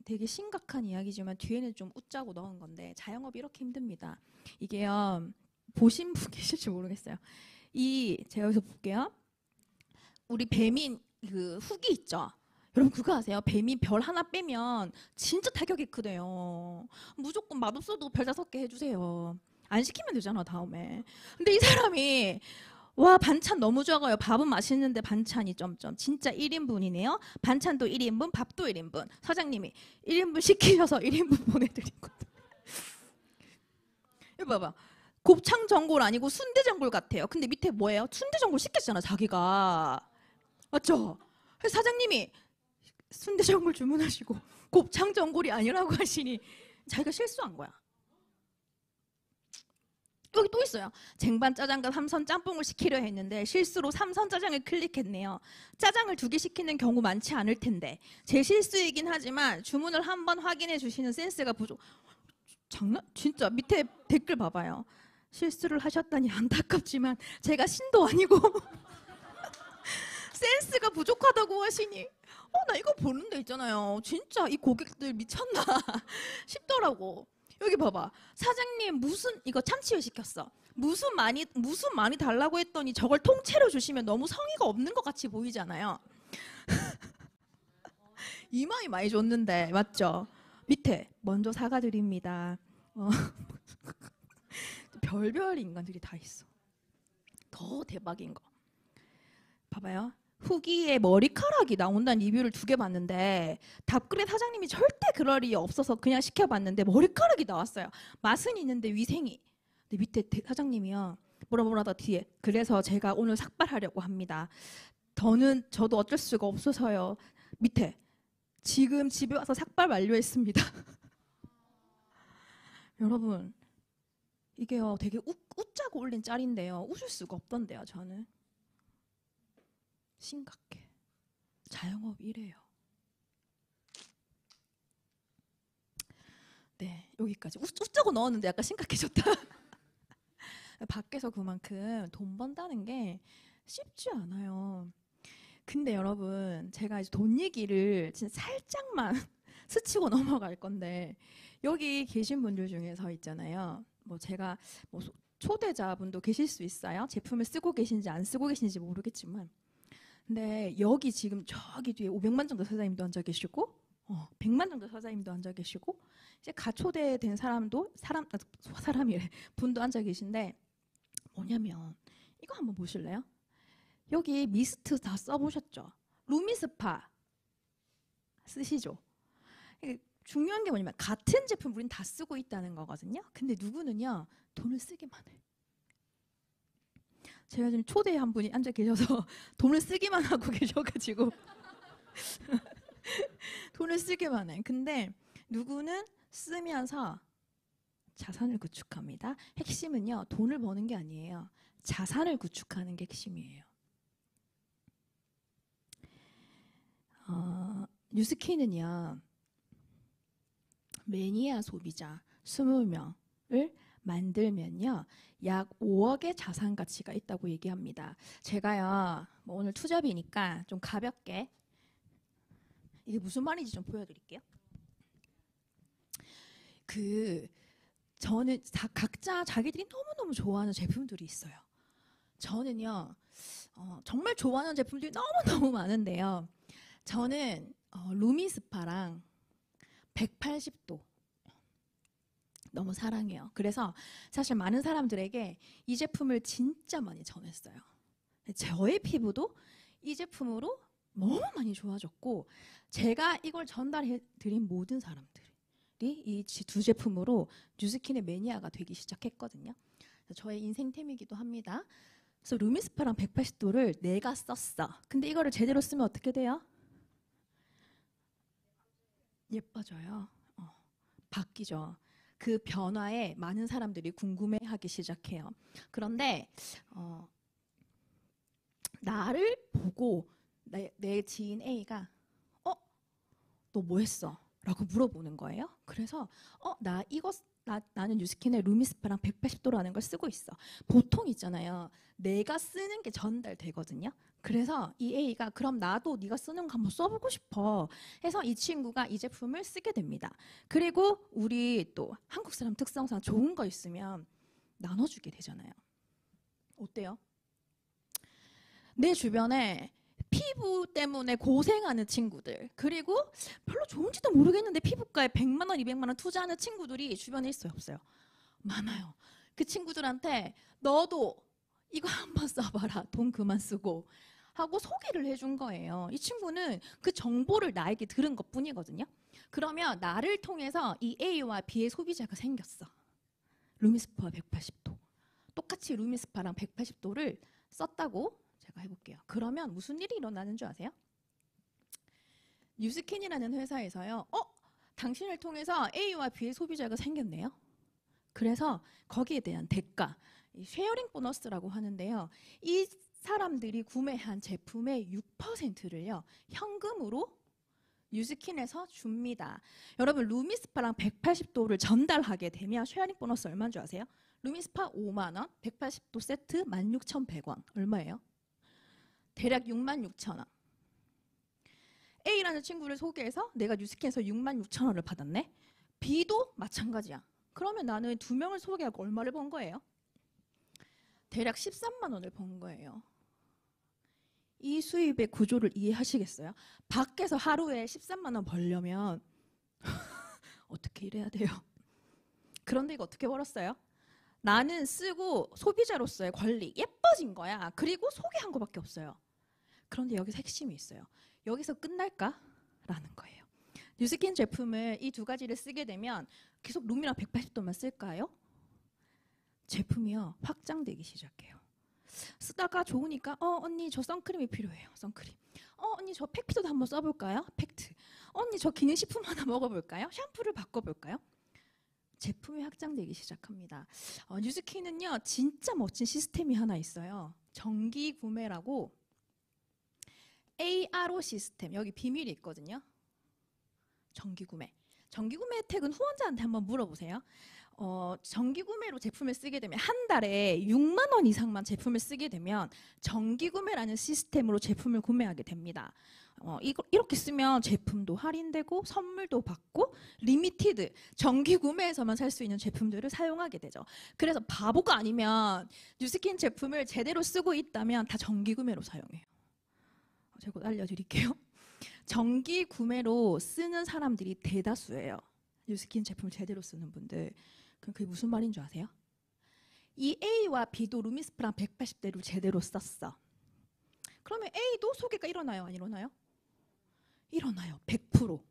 되게 심각한 이야기지만 뒤에는 좀 웃자고 넣은 건데 자영업이 이렇게 힘듭니다. 이게요. 보신 분 계실지 모르겠어요. 제가 여기서 볼게요. 우리 배민 그 후기 있죠? 여러분 그거 아세요? 뱀이 별 하나 빼면 진짜 타격이 크대요. 무조건 맛없어도 별 5개 해주세요. 안 시키면 되잖아 다음에. 근데 이 사람이 와 반찬 너무 적어요. 밥은 맛있는데 반찬이 점점 진짜 1인분이네요. 반찬도 1인분, 밥도 1인분. 사장님이 1인분 시키셔서 1인분 보내드리거든요. 이거 봐봐. 곱창 전골 아니고 순대 전골 같아요. 근데 밑에 뭐예요? 순대 전골 시켰잖아 자기가. 맞죠? 그래서 사장님이 순대 전골 주문하시고 곱창 전골이 아니라고 하시니 자기가 실수한 거야. 여기 또 있어요. 쟁반 짜장과 삼선 짬뽕을 시키려 했는데 실수로 삼선 짜장을 클릭했네요. 짜장을 2개 시키는 경우 많지 않을 텐데 제 실수이긴 하지만 주문을 한번 확인해 주시는 센스가 부족. 장난? 진짜 밑에 댓글 봐봐요. 실수를 하셨다니 안타깝지만 제가 신도 아니고 센스가 부족하다고 하시니 나 이거 보는데 있잖아요. 진짜 이 고객들 미쳤나 싶더라고. 여기 봐봐. 사장님 이거 참치회 시켰어. 무슨 많이 달라고 했더니 저걸 통째로 주시면 너무 성의가 없는 것 같이 보이잖아요. 이마이 많이 줬는데 맞죠? 밑에 먼저 사과드립니다. 별별 인간들이 다 있어. 더 대박인 거. 봐봐요. 후기에 머리카락이 나온다는 리뷰를 2개 봤는데 답글에 사장님이 절대 그럴 리 없어서 그냥 시켜봤는데 머리카락이 나왔어요. 맛은 있는데 위생이. 근데 밑에 사장님이요. 뭐라 뒤에. 그래서 제가 오늘 삭발하려고 합니다. 저도 어쩔 수가 없어서요. 밑에. 지금 집에 와서 삭발 완료했습니다. 여러분 이게요 되게 웃자고 올린 짤인데요. 웃을 수가 없던데요 저는. 심각해. 자영업 이래요. 네, 여기까지. 웃자고 넣었는데 약간 심각해졌다. 밖에서 그만큼 돈 번다는 게 쉽지 않아요. 근데 여러분, 제가 이제 돈 얘기를 진짜 살짝만 스치고 넘어갈 건데 여기 계신 분들 중에서 있잖아요. 제가 초대자분도 계실 수 있어요. 제품을 쓰고 계신지 안 쓰고 계신지 모르겠지만 근데 여기 지금 저기 뒤에 500만 정도 사장님도 앉아 계시고 100만 정도 사장님도 앉아 계시고 이제 가초대된 사람이래 분도 앉아 계신데 뭐냐면 이거 한번 보실래요? 여기 미스트 다 써보셨죠? 루미스파 쓰시죠? 중요한 게 뭐냐면 같은 제품 우린 다 쓰고 있다는 거거든요. 근데 누구는요 돈을 쓰기만 해. 제가 지금 초대에 한 분이 앉아 계셔서 돈을 쓰기만 하고 계셔가지고 돈을 쓰기만 해. 근데 누구는 쓰면서 자산을 구축합니다. 핵심은요 돈을 버는 게 아니에요. 자산을 구축하는 게 핵심이에요. 뉴스키는요 매니아 소비자 20명을 만들면요 약 5억의 자산 가치가 있다고 얘기합니다. 제가요 뭐 오늘 투잡이니까 좀 가볍게 이게 무슨 말인지 좀 보여드릴게요. 저는 각자 자기들이 너무너무 좋아하는 제품들이 있어요. 저는요 정말 좋아하는 제품들이 너무너무 많은데요. 저는 루미스파랑 180도 너무 사랑해요. 그래서 사실 많은 사람들에게 이 제품을 진짜 많이 전했어요. 저의 피부도 이 제품으로 너무 많이 좋아졌고 제가 이걸 전달해 드린 모든 사람들이 이 두 제품으로 뉴스킨의 매니아가 되기 시작했거든요. 저의 인생템이기도 합니다. 그래서 루미스파랑 180도를 내가 썼어. 근데 이거를 제대로 쓰면 어떻게 돼요? 예뻐져요. 바뀌죠. 그 변화에 많은 사람들이 궁금해하기 시작해요. 그런데 나를 보고 내 지인 A가 너 뭐 했어? 라고 물어보는 거예요. 그래서 나는 뉴스킨의 루미스파랑 180도라는 걸 쓰고 있어. 보통 있잖아요. 내가 쓰는 게 전달되거든요. 그래서 이 A가 그럼 나도 네가 쓰는 거 한번 써보고 싶어 해서 이 친구가 이 제품을 쓰게 됩니다. 그리고 우리 또 한국 사람 특성상 좋은 거 있으면 나눠주게 되잖아요. 어때요? 내 주변에 피부 때문에 고생하는 친구들 그리고 별로 좋은지도 모르겠는데 피부과에 100만 원, 200만 원 투자하는 친구들이 주변에 있어요, 없어요? 많아요. 그 친구들한테 너도 이거 한번 써봐라. 돈 그만 쓰고 하고 소개를 해준 거예요. 이 친구는 그 정보를 나에게 들은 것뿐이거든요. 그러면 나를 통해서 이 A와 B의 소비자가 생겼어. 루미스파와 180도. 똑같이 루미스파랑 180도를 썼다고 제가 해볼게요. 그러면 무슨 일이 일어나는 줄 아세요? 뉴스킨이라는 회사에서요. 당신을 통해서 A와 B의 소비자가 생겼네요. 그래서 거기에 대한 대가, 쉐어링 보너스라고 하는데요. 이 사람들이 구매한 제품의 6%를요. 현금으로 뉴스킨에서 줍니다. 여러분 루미스파랑 180도를 전달하게 되면 쉐어링 보너스 얼마인 줄 아세요? 루미스파 5만 원, 180도 세트 16,100원. 얼마예요? 대략 66,000원. A라는 친구를 소개해서 내가 뉴스킨에서 66,000원을 받았네. B도 마찬가지야. 그러면 나는 두 명을 소개하고 얼마를 번 거예요? 대략 13만 원을 번 거예요. 이 수입의 구조를 이해하시겠어요? 밖에서 하루에 13만 원 벌려면 어떻게 일해야 돼요? 그런데 이거 어떻게 벌었어요? 나는 쓰고 소비자로서의 권리 예뻐진 거야. 그리고 소개한 거밖에 없어요. 그런데 여기서 핵심이 있어요. 여기서 끝날까? 라는 거예요. 뉴스킨 제품을 이 두 가지를 쓰게 되면 계속 룸이랑 180도만 쓸까요? 제품이요 확장되기 시작해요. 쓰다가 좋으니까 언니 저 선크림이 필요해요. 선크림. 언니 저 팩트도 한번 써볼까요? 팩트. 언니 저 기능식품 하나 먹어볼까요? 샴푸를 바꿔볼까요? 제품이 확장되기 시작합니다. 뉴스킨은요 진짜 멋진 시스템이 하나 있어요. 정기 구매라고 ARO 시스템. 여기 비밀이 있거든요. 정기 구매. 정기 구매 혜택은 후원자한테 한번 물어보세요. 정기 구매로 제품을 쓰게 되면 한 달에 6만 원 이상만 제품을 쓰게 되면 정기 구매라는 시스템으로 제품을 구매하게 됩니다. 이렇게 쓰면 제품도 할인되고 선물도 받고 리미티드 정기 구매에서만 살 수 있는 제품들을 사용하게 되죠. 그래서 바보가 아니면 뉴스킨 제품을 제대로 쓰고 있다면 다 정기 구매로 사용해요. 제가 곧 알려드릴게요. 정기 구매로 쓰는 사람들이 대다수예요. 뉴스킨 제품을 제대로 쓰는 분들. 그럼 그게 무슨 말인 줄 아세요? 이 A와 B도 루미스프랑 180대로 제대로 썼어. 그러면 A도 소개가 일어나요? 안 일어나요? 일어나요. 100%.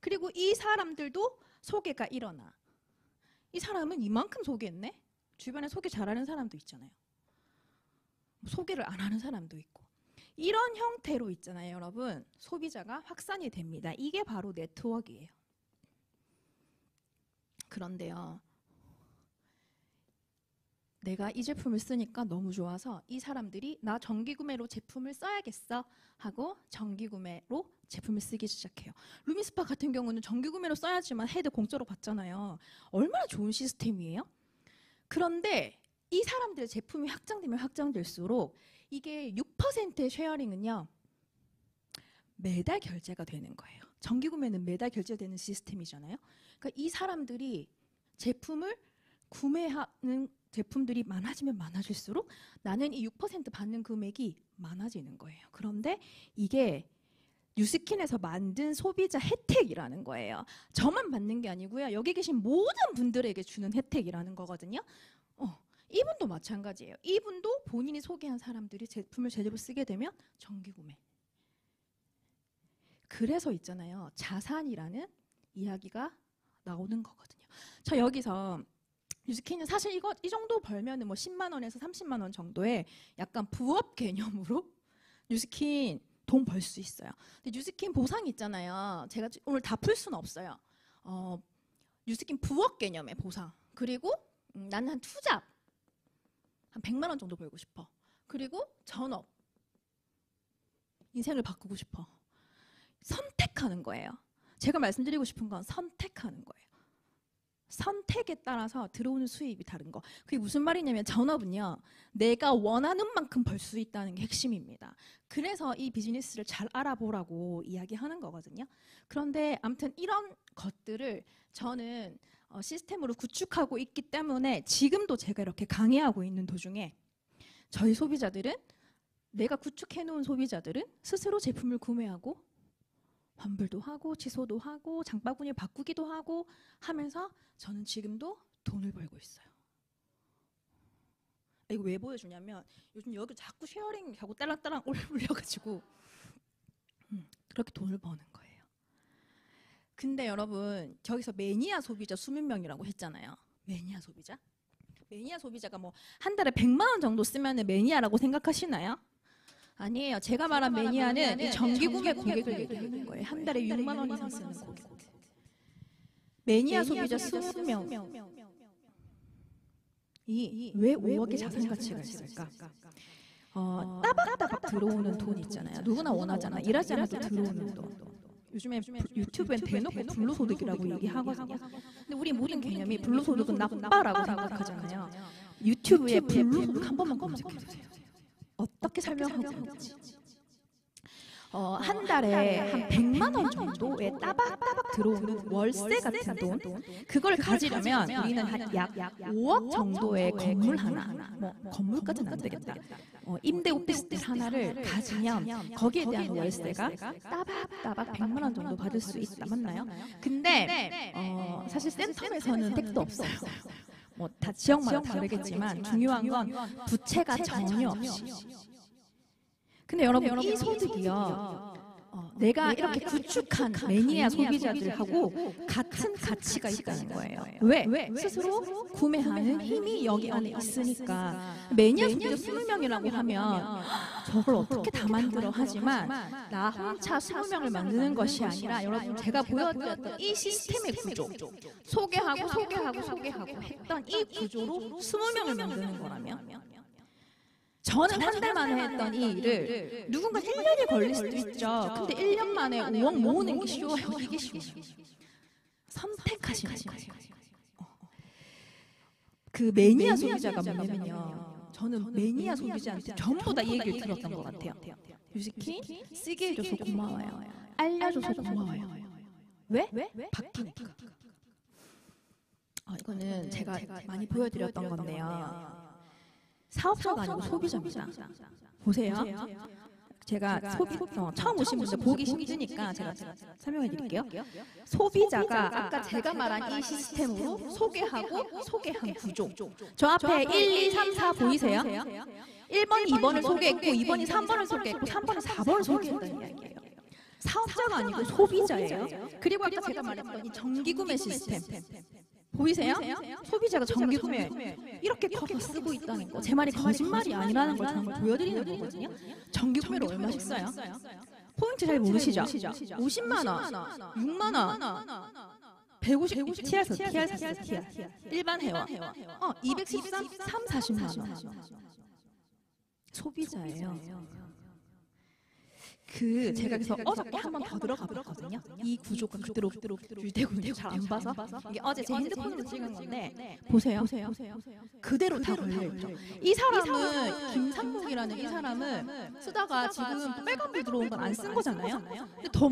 그리고 이 사람들도 소개가 일어나. 이 사람은 이만큼 소개했네? 주변에 소개 잘하는 사람도 있잖아요. 소개를 안 하는 사람도 있고. 이런 형태로 있잖아요, 여러분. 소비자가 확산이 됩니다. 이게 바로 네트워크예요. 그런데요. 내가 이 제품을 쓰니까 너무 좋아서 이 사람들이 나 정기구매로 제품을 써야겠어 하고 정기구매로 제품을 쓰기 시작해요. 루미스파 같은 경우는 정기구매로 써야지만 헤드 공짜로 받잖아요. 얼마나 좋은 시스템이에요? 그런데 이 사람들의 제품이 확장되면 확장될수록 이게 6%의 쉐어링은요. 매달 결제가 되는 거예요. 정기 구매는 매달 결제되는 시스템이잖아요. 그러니까 이 사람들이 제품을 구매하는 제품들이 많아지면 많아질수록 나는 이 6% 받는 금액이 많아지는 거예요. 그런데 이게 뉴스킨에서 만든 소비자 혜택이라는 거예요. 저만 받는 게 아니고요. 여기 계신 모든 분들에게 주는 혜택이라는 거거든요. 이분도 마찬가지예요. 이분도 본인이 소개한 사람들이 제품을 제대로 쓰게 되면 정기 구매. 그래서 있잖아요. 자산이라는 이야기가 나오는 거거든요. 저 여기서 뉴스킨은 사실 이 정도 벌면은 뭐 10만 원에서 30만 원 정도의 약간 부업 개념으로 뉴스킨 돈 벌 수 있어요. 근데 뉴스킨 보상 있잖아요. 제가 오늘 다 풀 수는 없어요. 뉴스킨 부업 개념의 보상. 그리고 나는 한 투잡 한 100만 원 정도 벌고 싶어. 그리고 전업. 인생을 바꾸고 싶어. 선택하는 거예요. 제가 말씀드리고 싶은 건 선택하는 거예요. 선택에 따라서 들어오는 수입이 다른 거. 그게 무슨 말이냐면 전업은요. 내가 원하는 만큼 벌 수 있다는 게 핵심입니다. 그래서 이 비즈니스를 잘 알아보라고 이야기하는 거거든요. 그런데 아무튼 이런 것들을 저는 시스템으로 구축하고 있기 때문에 지금도 제가 이렇게 강의하고 있는 도중에 저희 소비자들은 내가 구축해놓은 소비자들은 스스로 제품을 구매하고 환불도 하고 취소도 하고 장바구니 바꾸기도 하고 하면서 저는 지금도 돈을 벌고 있어요. 이거 왜 보여주냐면 요즘 여기 자꾸 쉐어링 하고 딸랑딸랑 올려가지고 그렇게 돈을 버는 거예요. 근데 여러분 저기서 매니아 소비자 20명이라고 했잖아요. 매니아 소비자? 매니아 소비자가 뭐 한 달에 100만 원 정도 쓰면 매니아라고 생각하시나요? 아니에요. 제가 말한 매니아는 이 정기 구매 고객을 얘기하는 거예요. 한 달에 6만 원 이상 쓰는 고객. 매니아 소비자 20명. 왜 5억의 자산 가치가 있을까? 따박따박 들어오는 돈 있잖아요. 누구나 원하잖아요. 일하지 않아도 들어오는 돈. 요즘에 유튜브엔 대놓고 불로소득이라고 얘기하거든요. 근데 우리 모든 개념이 불로소득은 나빠라고 생각하잖아요. 유튜브에 불로소득 한 번만 검색해주세요. 어떻게 설명하고 있는지. 한 달에 한 100만 원 정도의 따박따박 들어오는 월세 같은 돈, 그걸 가지려면 우리는 한 약 5억 정도의 건물 하나, 뭐 건물까지는 안 되겠다. 임대 오피스텔 하나를 가지면 거기에 대한 월세가 따박따박 100만 원 정도 받을 수 있다. 맞나요? 근데 사실 센텀에서는 택도 없어요. 뭐 다 지역마다 다르겠지만 중요한 건 부채가 전혀 없이. 근데 여러분 이 소득이요. 내가 이렇게 구축한 매니아 소비자들하고 같은 가치가 있다는 거예요. 왜? 스스로 구매하는 힘이 여기 안에 있으니까. 매니아 소비자 20명이라고 하면 저걸 어떻게 다 만들어 하지만 나 혼자 20명을 만드는 것이 아니라 여러분 제가 보여드렸던 이 시스템의 구조, 소개하고 했던 이 구조로 20명을 만드는 거라면 저는 한 달 만에 했던 이 일을 누군가 1년이 걸릴 수도 있죠. 근데 1년 만에 5억 모으는 게 쉬워요. 이게 쉬워요. 선택하시는 거예요. 그 매니아 소비자가 뭐냐면요. 저는 매니아 소비자한테 전부 다 이 얘기를 들었던 것 같아요. 뉴스킨 쓰게 해줘서 고마워요. 알려줘서 고마워요. 왜? 바뀌니까. 이거는 제가 많이 보여드렸던 건데요. 사업자가 아니고 소비자입니다. 보세요. 제가 처음 오신 분들 보기 힘드니까 제가 설명해 드릴게요. 소비자가 아까 제가 말한 이 시스템으로 소개한 구조. 저 앞에 1, 2, 3, 4 보이세요? 1번, 2번을 소개했고 2번이 3번을 소개했고 3번이 4번을 소개했다는 이야기예요. 사업자가 아니고 소비자예요. 그리고 아까 제가 말했던 이 정기구매 시스템. 보이세요? 소비자가 정기구매 이렇게 커서 쓰고 있다는 거. 제 말이 거짓말이 아니라는 걸 저는 보여드리는 거거든요. 정기구매를 얼마씩 써요? 포인트 잘 모르시죠? 50만 원, 6만 원, 150, TR. 일반 회원, 213, 40만 원. 소비자예요. 제가 그래서 어저께 한 번 더 들어가 봤거든요. 이 구조가 그대로 유지되고 있는지 잘 안 봐서 이게 어제 제 핸드폰으로 찍은 건데 보세요. 그대로 다 걸려있죠. 이 사람은 김상목이라는 이 사람은 쓰다가 지금 빨간불 들어온 건 안 쓴 거잖아요. 근데 더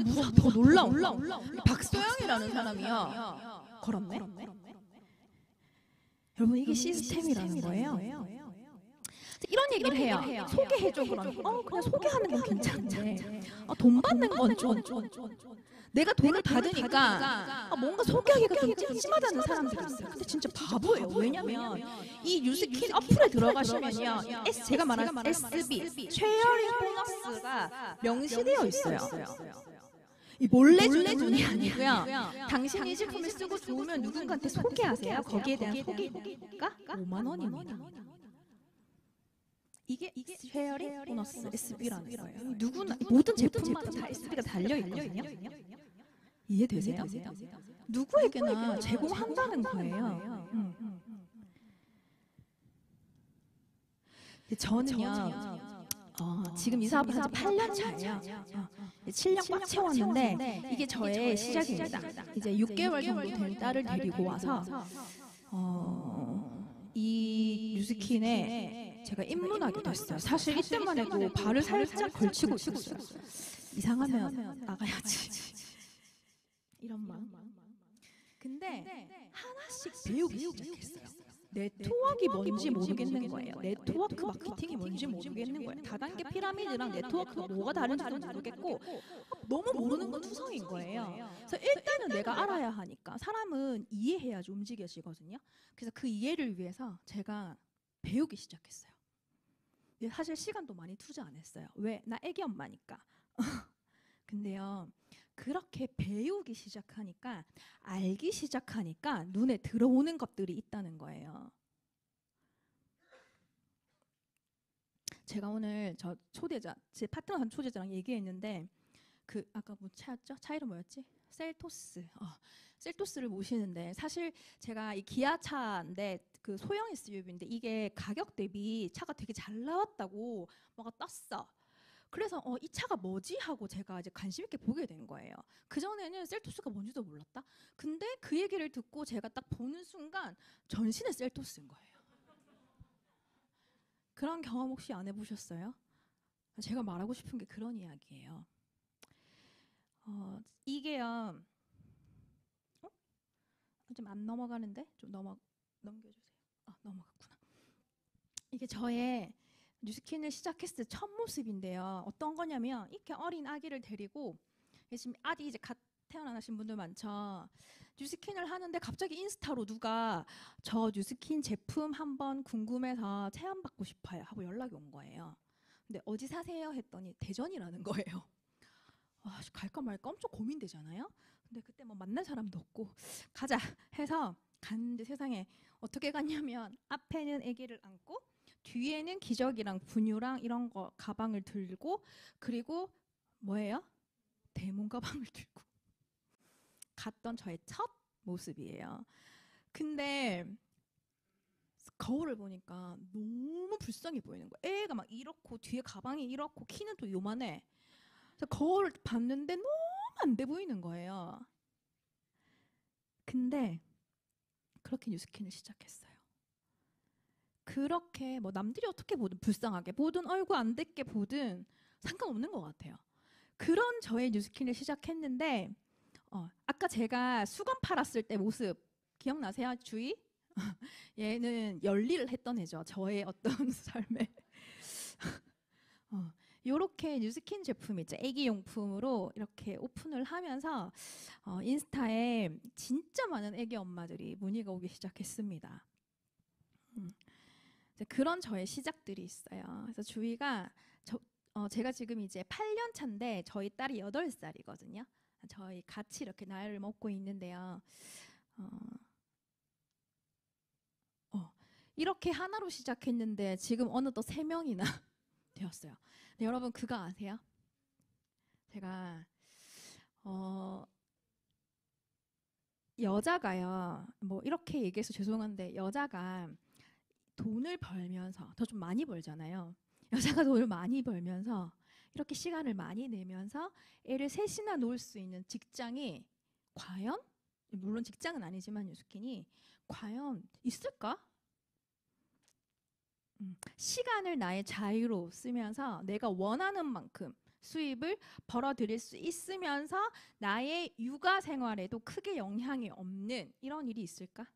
놀라운 박소영이라는 사람이요. 걸었네. 여러분 이게 시스템이라는 거예요. 이런 얘기를 해요. 소개해줘 그러면 그냥 소개하는 건 괜찮은데 돈 받는 건 좀 내가 돈을 받으니까 뭔가 소개하기가 좀 찜찜하다는 사람들이 있어요. 근데 진짜 바보예요. 왜냐면 이 뉴스킨 어플에 들어가시면요, 제가 말한 SB 쉐어링 보너스가 명시되어 있어요. 이 몰래 주는 돈이 아니고요. 당신이 제품을 쓰고 좋으면 누군가한테 소개하세요. 거기에 대한 소개가 5만 원입니다. 이게 쉐어링 보너스 SB라는 거예요. 누구나 모든 제품마다 다 SB가 달려 있거든요. 이해되세요? 누구에게나 제공한다는 거예요. 저는요. 지금 이 사업을 한 지 8년 차예요. 7년 꽉 채웠는데 이게 저의 시작입니다. 이제 6개월 정도 된 딸을 데리고 와서 이 뉴스킨에 제가 입문하게 됐어요. 사실 이때만 해도 발을 살짝 걸치고 있었어요. 이상하면 나가야지 이런 마음. 근데 하나씩 배우기 시작했어요. 네트워크가 뭔지 모르겠는 거예요. 네트워크 마케팅이 뭔지 모르겠는 거예요. 다단계 피라미드랑 네트워크가 뭐가 다른지도 모르겠고 너무 모르는 건 투성인 거예요. 그래서 일단은 내가 알아야 하니까 사람은 이해해야지 움직여지거든요. 그래서 그 이해를 위해서 제가 배우기 시작했어요. 사실 시간도 많이 투자 안 했어요. 왜? 나 애기 엄마니까. 근데요, 그렇게 배우기 시작하니까 알기 시작하니까 눈에 들어오는 것들이 있다는 거예요. 제가 오늘 저 초대자, 제 파트너 초대자랑 얘기했는데 아까 뭐 차였죠? 차 이름 뭐였지? 셀토스. 셀토스를 모시는데 사실 제가 이 기아차인데 그 소형 SUV인데 이게 가격 대비 차가 되게 잘 나왔다고 뭐가 떴어. 그래서 이 차가 뭐지 하고 제가 이제 관심 있게 보게 된 거예요. 그 전에는 셀토스가 뭔지도 몰랐다. 근데 그 얘기를 듣고 제가 딱 보는 순간 전신에 셀토스인 거예요. 그런 경험 혹시 안 해보셨어요? 제가 말하고 싶은 게 그런 이야기예요. 이게요. 좀 안 넘어가는데 좀 넘겨주세요. 넘어갔구나. 이게 저의 뉴스킨을 시작했을 때 첫 모습인데요. 어떤 거냐면 이렇게 어린 아기를 데리고 지금 아기 이제 갓 태어나신 분들 많죠. 뉴스킨을 하는데 갑자기 인스타로 누가 저 뉴스킨 제품 한번 궁금해서 체험받고 싶어요 하고 연락이 온 거예요. 근데 어디 사세요 했더니 대전이라는 거예요. 갈까 말까 엄청 고민되잖아요. 근데 그때 뭐 만날 사람도 없고 가자 해서 갔는데 세상에 어떻게 갔냐면 앞에는 아기를 안고 뒤에는 기저귀랑 분유랑 이런 거 가방을 들고 그리고 뭐예요? 대문 가방을 들고 갔던 저의 첫 모습이에요. 근데 거울을 보니까 너무 불쌍해 보이는 거예요. 애가 막 이렇고 뒤에 가방이 이렇고 키는 또 요만해. 그래서 거울을 봤는데 너무 안 돼 보이는 거예요. 근데 그렇게 뉴스킨을 시작했어요. 그렇게 뭐 남들이 어떻게 보든 불쌍하게 보든 얼굴 안 됐게 보든 상관없는 것 같아요. 그런 저의 뉴스킨을 시작했는데 아까 제가 수건 팔았을 때 모습 기억나세요? 주희? 얘는 열일을 했던 애죠. 저의 어떤 삶에. 요렇게 뉴스킨 제품이 있죠. 애기 용품으로 이렇게 오픈을 하면서 인스타에 진짜 많은 애기 엄마들이 문의가 오기 시작했습니다. 그런 저의 시작들이 있어요. 그래서 주희가 제가 지금 이제 8년 차인데 저희 딸이 8살이거든요. 저희 같이 이렇게 나이를 먹고 있는데요. 이렇게 하나로 시작했는데 지금 어느덧 3명이나 되었어요. 네, 여러분 그거 아세요? 제가 여자가요. 뭐 이렇게 얘기해서 죄송한데 여자가 돈을 벌면서 더 좀 많이 벌잖아요. 여자가 돈을 많이 벌면서 이렇게 시간을 많이 내면서 애를 셋이나 놓을 수 있는 직장이 과연, 물론 직장은 아니지만 뉴스킨이 과연 있을까? 시간을 나의 자유로 쓰면서 내가 원하는 만큼 수입을 벌어들일 수 있으면서 나의 육아 생활에도 크게 영향이 없는 이런 일이 있을까?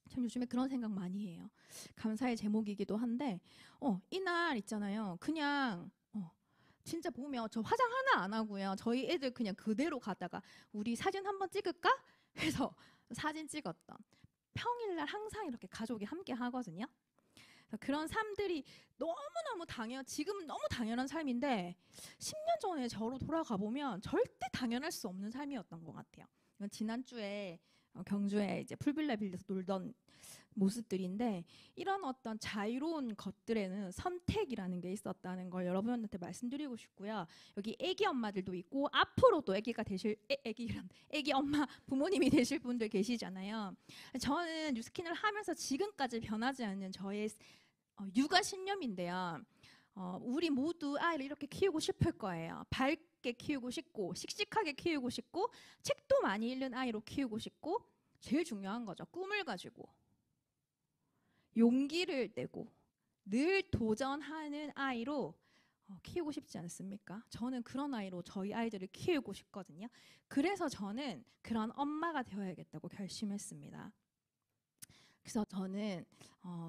전 요즘에 그런 생각 많이 해요. 감사의 제목이기도 한데 이날 있잖아요. 그냥 진짜 보면 저 화장 하나 안 하고요. 저희 애들 그냥 그대로 가다가 우리 사진 한번 찍을까? 해서 사진 찍었던. 평일날 항상 이렇게 가족이 함께 하거든요. 그런 삶들이 너무너무 지금은 너무 당연한 삶인데 10년 전에 저로 돌아가 보면 절대 당연할 수 없는 삶이었던 것 같아요. 이건 지난주에 경주에 이제 풀빌라 빌려서 놀던 모습들인데 이런 어떤 자유로운 것들에는 선택이라는 게 있었다는 걸 여러분한테 말씀드리고 싶고요. 여기 애기 엄마들도 있고 앞으로도 애기 엄마 부모님이 되실 분들 계시잖아요. 저는 뉴스킨을 하면서 지금까지 변하지 않는 저의 육아 신념인데요. 우리 모두 아이를 이렇게 키우고 싶을 거예요. 밝게 키우고 싶고 씩씩하게 키우고 싶고 책도 많이 읽는 아이로 키우고 싶고 제일 중요한 거죠. 꿈을 가지고 용기를 내고 늘 도전하는 아이로 키우고 싶지 않습니까? 저는 그런 아이로 저희 아이들을 키우고 싶거든요. 그래서 저는 그런 엄마가 되어야겠다고 결심했습니다. 그래서 저는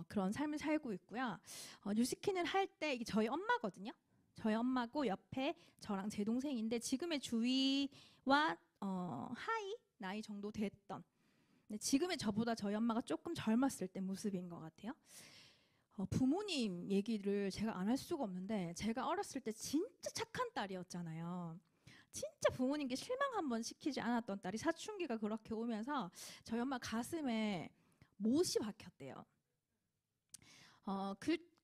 그런 삶을 살고 있고요. 뉴스킨을 할 때 이게 저희 엄마거든요. 저희 엄마고 옆에 저랑 제 동생인데 지금의 주위와 하이 나이 정도 됐던 지금의 저보다 저희 엄마가 조금 젊었을 때 모습인 것 같아요. 부모님 얘기를 제가 안 할 수가 없는데 제가 어렸을 때 진짜 착한 딸이었잖아요. 진짜 부모님께 실망 한번 시키지 않았던 딸이 사춘기가 그렇게 오면서 저희 엄마 가슴에 못이 박혔대요.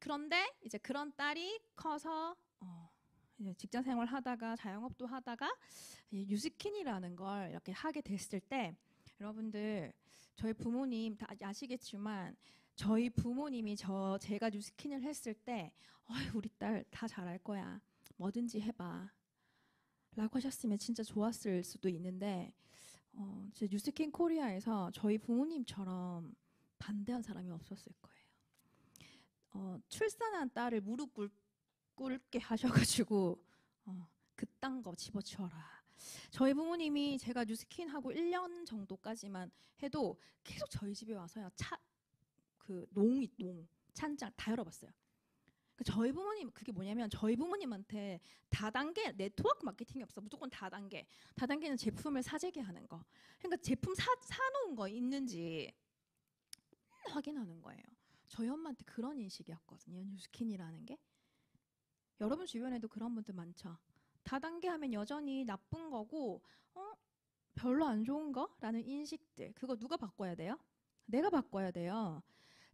그런데 이제 그런 딸이 커서 이제 직장 생활 하다가 자영업도 하다가 뉴스킨이라는 걸 이렇게 하게 됐을 때 여러분들 저희 부모님 다 아시겠지만 저희 부모님이 제가 뉴스킨을 했을 때 우리 딸 다 잘할 거야. 뭐든지 해봐. 라고 하셨으면 진짜 좋았을 수도 있는데 뉴스킨 코리아에서 저희 부모님처럼 반대한 사람이 없었을 거예요. 출산한 딸을 무릎 꿇게 하셔가지고 그딴 거 집어치워라. 저희 부모님이 제가 뉴스킨 하고 1년 정도까지만 해도 계속 저희 집에 와서요. 농 찬장 다 열어봤어요. 저희 부모님 그게 뭐냐면 저희 부모님한테 다단계 네트워크 마케팅이 없어. 무조건 다단계. 다단계는 제품을 사재기 하는 거. 그러니까 제품 사놓은 거 있는지 확인하는 거예요. 저희 엄마한테 그런 인식이었거든요. 뉴스킨이라는 게. 여러분 주변에도 그런 분들 많죠. 다단계 하면 여전히 나쁜 거고 별로 안 좋은 거라는 인식들. 그거 누가 바꿔야 돼요? 내가 바꿔야 돼요.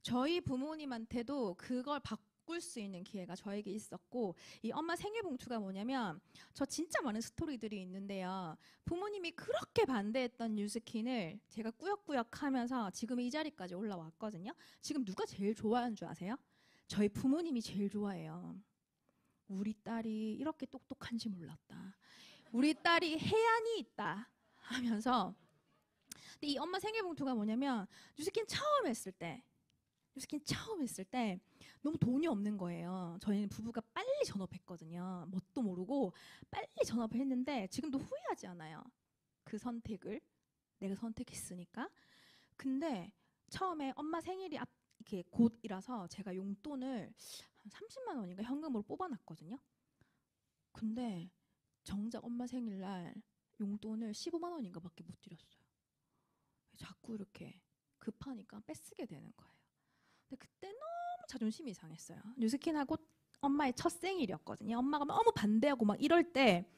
저희 부모님한테도 그걸 바꿀 수 있는 기회가 저에게 있었고 이 엄마 생일 봉투가 뭐냐면 저 진짜 많은 스토리들이 있는데요. 부모님이 그렇게 반대했던 뉴스킨을 제가 꾸역꾸역 하면서 지금 이 자리까지 올라왔거든요. 지금 누가 제일 좋아하는 줄 아세요? 저희 부모님이 제일 좋아해요. 우리 딸이 이렇게 똑똑한지 몰랐다. 우리 딸이 해안이 있다 하면서 근데 이 엄마 생일 봉투가 뭐냐면 뉴스킨 처음 했을 때 너무 돈이 없는 거예요. 저희는 부부가 빨리 전업했거든요. 뭣도 모르고 빨리 전업을 했는데 지금도 후회하지 않아요. 그 선택을 내가 선택했으니까. 근데 처음에 엄마 생일이 이렇게 곧이라서 제가 용돈을 한 30만 원인가 현금으로 뽑아놨거든요. 근데 정작 엄마 생일날 용돈을 15만 원인가 밖에 못 드렸어요. 자꾸 이렇게 급하니까 뺏쓰게 되는 거예요. 근데 그때 너무 자존심이 상했어요. 뉴스킨하고 엄마의 첫 생일이었거든요. 엄마가 너무 반대하고 막 이럴 때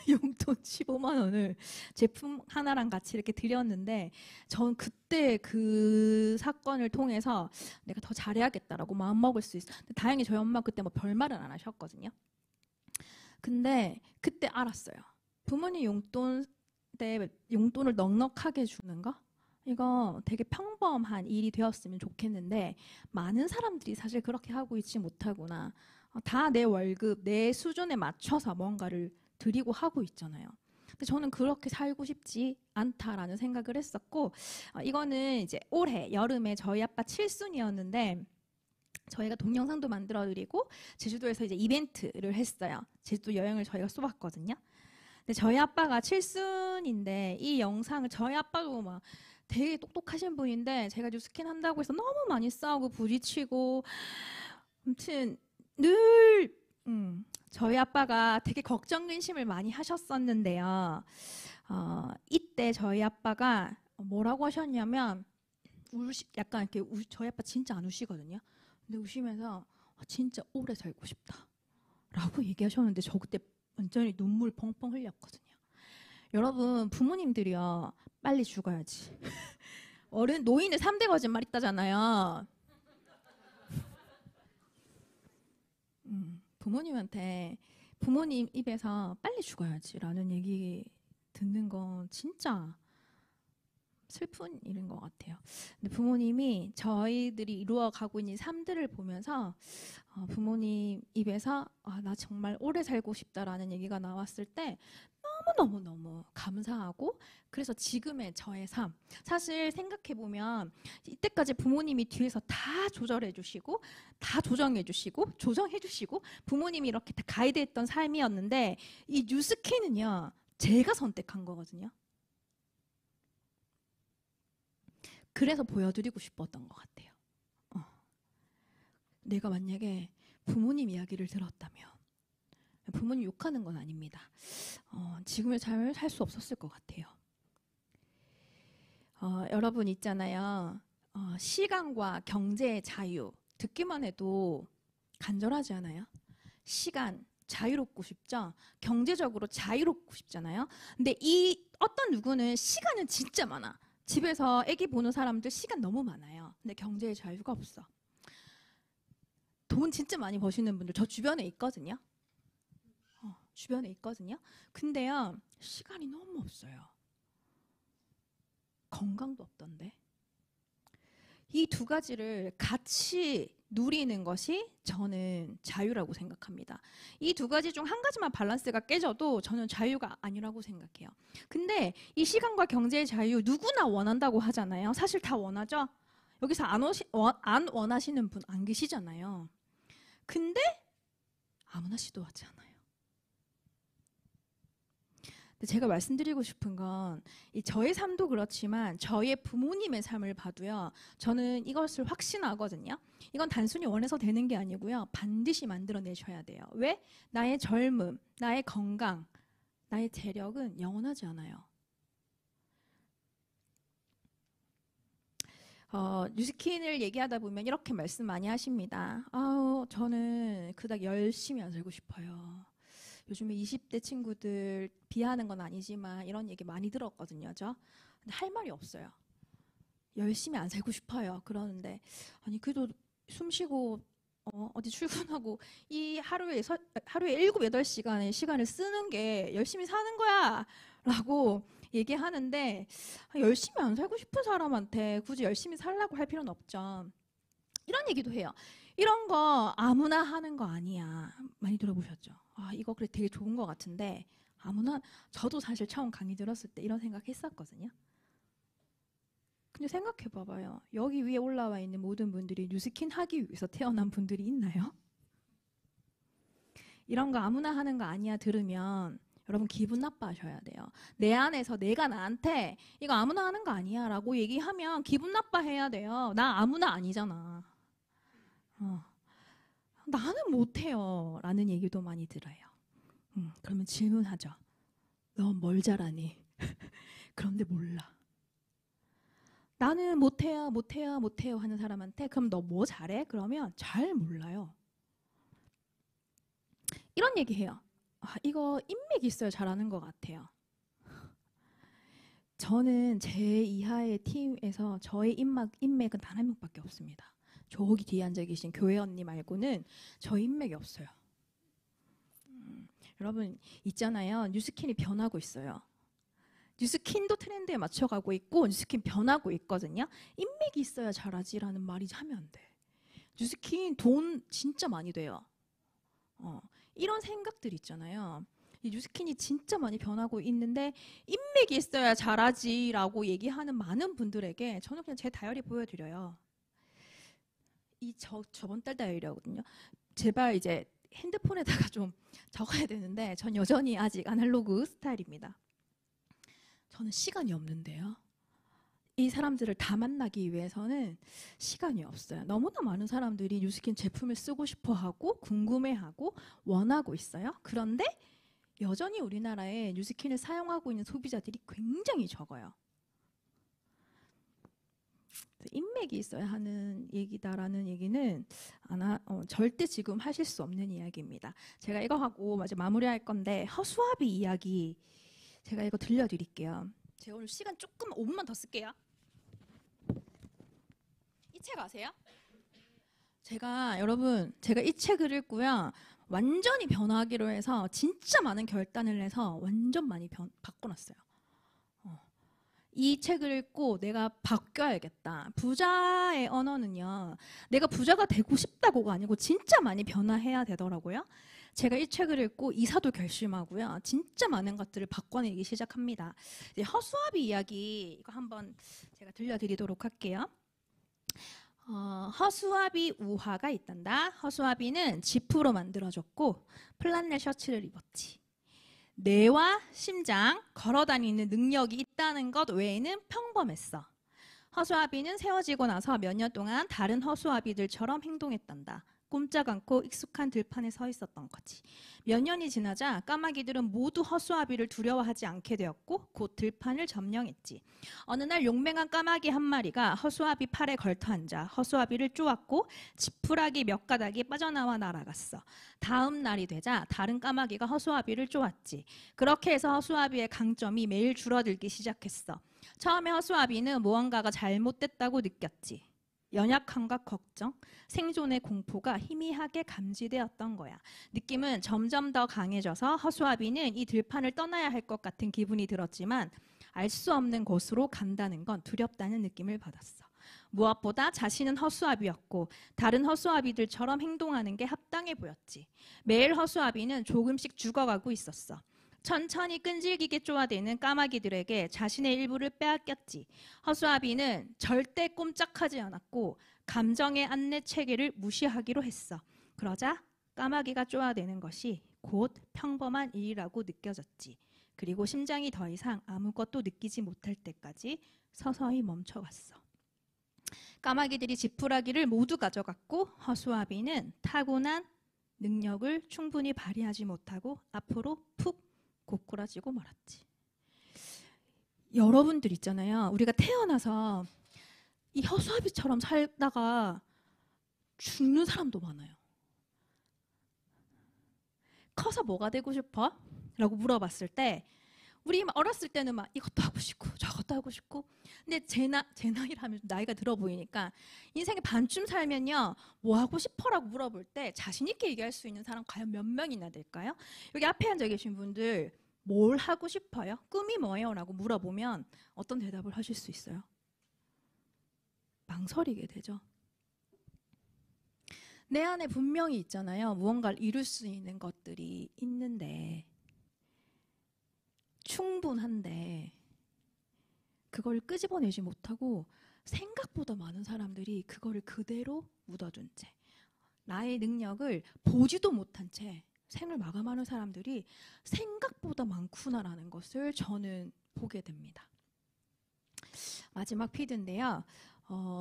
용돈 15만 원을 제품 하나랑 같이 이렇게 드렸는데 전 그때 그 사건을 통해서 내가 더 잘해야겠다라고 마음먹을 수 있어요. 근데 다행히 저희 엄마 그때 뭐 별말은 안 하셨거든요. 근데 그때 알았어요. 부모님 용돈 때 용돈을 넉넉하게 주는 거? 이거 되게 평범한 일이 되었으면 좋겠는데 많은 사람들이 사실 그렇게 하고 있지 못하구나. 다 내 월급, 내 수준에 맞춰서 뭔가를 드리고 하고 있잖아요. 근데 저는 그렇게 살고 싶지 않다라는 생각을 했었고, 이거는 이제 올해 여름에 저희 아빠 칠순이었는데 저희가 동영상도 만들어드리고 제주도에서 이제 이벤트를 했어요. 제주도 여행을 저희가 쏘았거든요. 근데 저희 아빠가 칠순인데 이 영상을 저희 아빠도 막 되게 똑똑하신 분인데 제가 뉴스킨 한다고 해서 너무 많이 싸우고 부딪히고 아무튼 늘 저희 아빠가 되게 걱정 근심을 많이 하셨었는데요. 이때 저희 아빠가 뭐라고 하셨냐면 약간 이렇게 저희 아빠 진짜 안 우시거든요. 근데 우시면서 진짜 오래 살고 싶다 라고 얘기하셨는데 저 그때 완전히 눈물 펑펑 흘렸거든요. 여러분 부모님들이요 빨리 죽어야지. 노인의 3대 거짓말 있다잖아요. 부모님한테 부모님 입에서 빨리 죽어야지 라는 얘기 듣는 건 진짜 슬픈 일인 것 같아요. 근데 부모님이 저희들이 이루어가고 있는 삶들을 보면서 부모님 입에서 나 정말 오래 살고 싶다라는 얘기가 나왔을 때 너무너무 감사하고 그래서 지금의 저의 삶 사실 생각해보면 이때까지 부모님이 뒤에서 다 조절해 주시고 다 조정해 주시고 조정해 주시고 부모님이 이렇게 다 가이드했던 삶이었는데 이 뉴스킨은요 제가 선택한 거거든요. 그래서 보여드리고 싶었던 것 같아요. 내가 만약에 부모님 이야기를 들었다면 부모님 욕하는 건 아닙니다. 지금의 삶을 살 수 없었을 것 같아요. 여러분 있잖아요. 시간과 경제의 자유 듣기만 해도 간절하지 않아요? 시간 자유롭고 싶죠? 경제적으로 자유롭고 싶잖아요. 근데 이 어떤 누구는 시간은 진짜 많아. 집에서 애기 보는 사람들 시간 너무 많아요. 근데 경제의 자유가 없어. 돈 진짜 많이 버시는 분들 저 주변에 있거든요. 주변에 있거든요. 근데요 시간이 너무 없어요. 건강도 없던데. 이 두 가지를 같이 누리는 것이 저는 자유라고 생각합니다. 이 두 가지 중 한 가지만 밸런스가 깨져도 저는 자유가 아니라고 생각해요. 근데 이 시간과 경제의 자유 누구나 원한다고 하잖아요. 사실 다 원하죠. 여기서 안 원하시는 분 안 계시잖아요. 근데 아무나 시도하지 않아요. 제가 말씀드리고 싶은 건 저의 삶도 그렇지만 저의 부모님의 삶을 봐도요. 저는 이것을 확신하거든요. 이건 단순히 원해서 되는 게 아니고요. 반드시 만들어내셔야 돼요. 왜? 나의 젊음, 나의 건강, 나의 재력은 영원하지 않아요. 뉴스킨을 얘기하다 보면 이렇게 말씀 많이 하십니다. 저는 그닥 열심히 안 살고 싶어요. 요즘에 20대 친구들 비하하는 건 아니지만 이런 얘기 많이 들었거든요. 근데 할 말이 없어요. 열심히 안 살고 싶어요. 그러는데 아니 그래도 숨 쉬고 어디 출근하고 이 하루에 7, 8시간의 시간을 쓰는 게 열심히 사는 거야 라고 얘기하는데 열심히 안 살고 싶은 사람한테 굳이 열심히 살라고 할 필요는 없죠. 이런 얘기도 해요. 이런 거 아무나 하는 거 아니야. 많이 들어보셨죠? 이거 그래 되게 좋은 것 같은데 아무나 저도 사실 처음 강의 들었을 때 이런 생각 했었거든요. 근데 생각해 봐봐요. 여기 위에 올라와 있는 모든 분들이 뉴스킨 하기 위해서 태어난 분들이 있나요? 이런 거 아무나 하는 거 아니야 들으면 여러분 기분 나빠하셔야 돼요. 내 안에서 내가 나한테 이거 아무나 하는 거 아니야 라고 얘기하면 기분 나빠해야 돼요. 나 아무나 아니잖아. 나는 못해요 라는 얘기도 많이 들어요. 그러면 질문하죠. 너 뭘 잘하니? 그런데 몰라. 나는 못해요 하는 사람한테 그럼 너 뭐 잘해? 그러면 잘 몰라요. 이런 얘기해요. 이거 인맥이 있어야 잘하는 것 같아요. 저는 제 이하의 팀에서 저의 인맥은 단 한 명밖에 없습니다. 저기 뒤에 앉아 계신 교회 언니 말고는 저 인맥이 없어요. 여러분 있잖아요. 뉴스킨이 변하고 있어요. 뉴스킨도 트렌드에 맞춰가고 있고 뉴스킨 변하고 있거든요. 인맥이 있어야 잘하지라는 말이 하면 안 돼. 뉴스킨 돈 진짜 많이 돼요. 이런 생각들 있잖아요. 이 뉴스킨이 진짜 많이 변하고 있는데 인맥이 있어야 잘하지라고 얘기하는 많은 분들에게 저는 그냥 제 다이어리 보여드려요. 저번 달 다이어리거든요. 제발 이제 핸드폰에다가 좀 적어야 되는데 전 여전히 아직 아날로그 스타일입니다. 저는 시간이 없는데요. 이 사람들을 다 만나기 위해서는 시간이 없어요. 너무나 많은 사람들이 뉴스킨 제품을 쓰고 싶어하고 궁금해하고 원하고 있어요. 그런데 여전히 우리나라에 뉴스킨을 사용하고 있는 소비자들이 굉장히 적어요. 인맥이 있어야 하는 얘기다라는 얘기는 절대 지금 하실 수 없는 이야기입니다. 제가 이거 하고 이제 마무리할 건데 허수아비 이야기 제가 이거 들려드릴게요. 제가 오늘 시간 조금 5분만 더 쓸게요. 이 책 아세요? 제가 이 책을 읽고요. 완전히 변화하기로 해서 진짜 많은 결단을 해서 완전 많이 바꿔놨어요. 이 책을 읽고 내가 바뀌어야겠다. 부자의 언어는요. 내가 부자가 되고 싶다고가 아니고 진짜 많이 변화해야 되더라고요. 제가 이 책을 읽고 이사도 결심하고요. 진짜 많은 것들을 바꿔내기 시작합니다. 이제 허수아비 이야기 이거 한번 제가 들려드리도록 할게요. 허수아비 우화가 있단다. 허수아비는 지프로 만들어졌고 플란넬 셔츠를 입었지. 뇌와 심장, 걸어다니는 능력이 있다는 것 외에는 평범했어. 허수아비는 세워지고 나서 몇 년 동안 다른 허수아비들처럼 행동했단다. 꼼짝 않고 익숙한 들판에 서 있었던 거지. 몇 년이 지나자 까마귀들은 모두 허수아비를 두려워하지 않게 되었고 곧 들판을 점령했지. 어느 날 용맹한 까마귀 한 마리가 허수아비 팔에 걸터 앉아 허수아비를 쪼았고 지푸라기 몇 가닥이 빠져나와 날아갔어. 다음 날이 되자 다른 까마귀가 허수아비를 쪼았지. 그렇게 해서 허수아비의 강점이 매일 줄어들기 시작했어. 처음에 허수아비는 무언가가 잘못됐다고 느꼈지. 연약함과 걱정, 생존의 공포가 희미하게 감지되었던 거야. 느낌은 점점 더 강해져서 허수아비는 이 들판을 떠나야 할 것 같은 기분이 들었지만 알 수 없는 곳으로 간다는 건 두렵다는 느낌을 받았어. 무엇보다 자신은 허수아비였고 다른 허수아비들처럼 행동하는 게 합당해 보였지. 매일 허수아비는 조금씩 죽어가고 있었어. 천천히 끈질기게 쪼아대는 까마귀들에게 자신의 일부를 빼앗겼지. 허수아비는 절대 꼼짝하지 않았고 감정의 안내 체계를 무시하기로 했어. 그러자 까마귀가 쪼아대는 것이 곧 평범한 일이라고 느껴졌지. 그리고 심장이 더 이상 아무것도 느끼지 못할 때까지 서서히 멈춰갔어. 까마귀들이 지푸라기를 모두 가져갔고 허수아비는 타고난 능력을 충분히 발휘하지 못하고 앞으로 푹 고꾸라지고 말았지. 여러분들 있잖아요. 우리가 태어나서 이 허수아비처럼 살다가 죽는 사람도 많아요. 커서 뭐가 되고 싶어? 라고 물어봤을 때 우리 어렸을 때는 막 이것도 하고 싶고 저것도 하고 싶고 근데 제 나이를 하면 나이가 들어 보이니까 인생의 반쯤 살면요 뭐 하고 싶어라고 물어볼 때 자신 있게 얘기할 수 있는 사람 과연 몇 명이나 될까요? 여기 앞에 앉아 계신 분들 뭘 하고 싶어요? 꿈이 뭐예요? 라고 물어보면 어떤 대답을 하실 수 있어요? 망설이게 되죠. 내 안에 분명히 있잖아요. 무언가를 이룰 수 있는 것들이 있는데 충분한데 그걸 끄집어내지 못하고 생각보다 많은 사람들이 그거를 그대로 묻어둔 채 나의 능력을 보지도 못한 채 생을 마감하는 사람들이 생각보다 많구나라는 것을 저는 보게 됩니다. 마지막 피드인데요.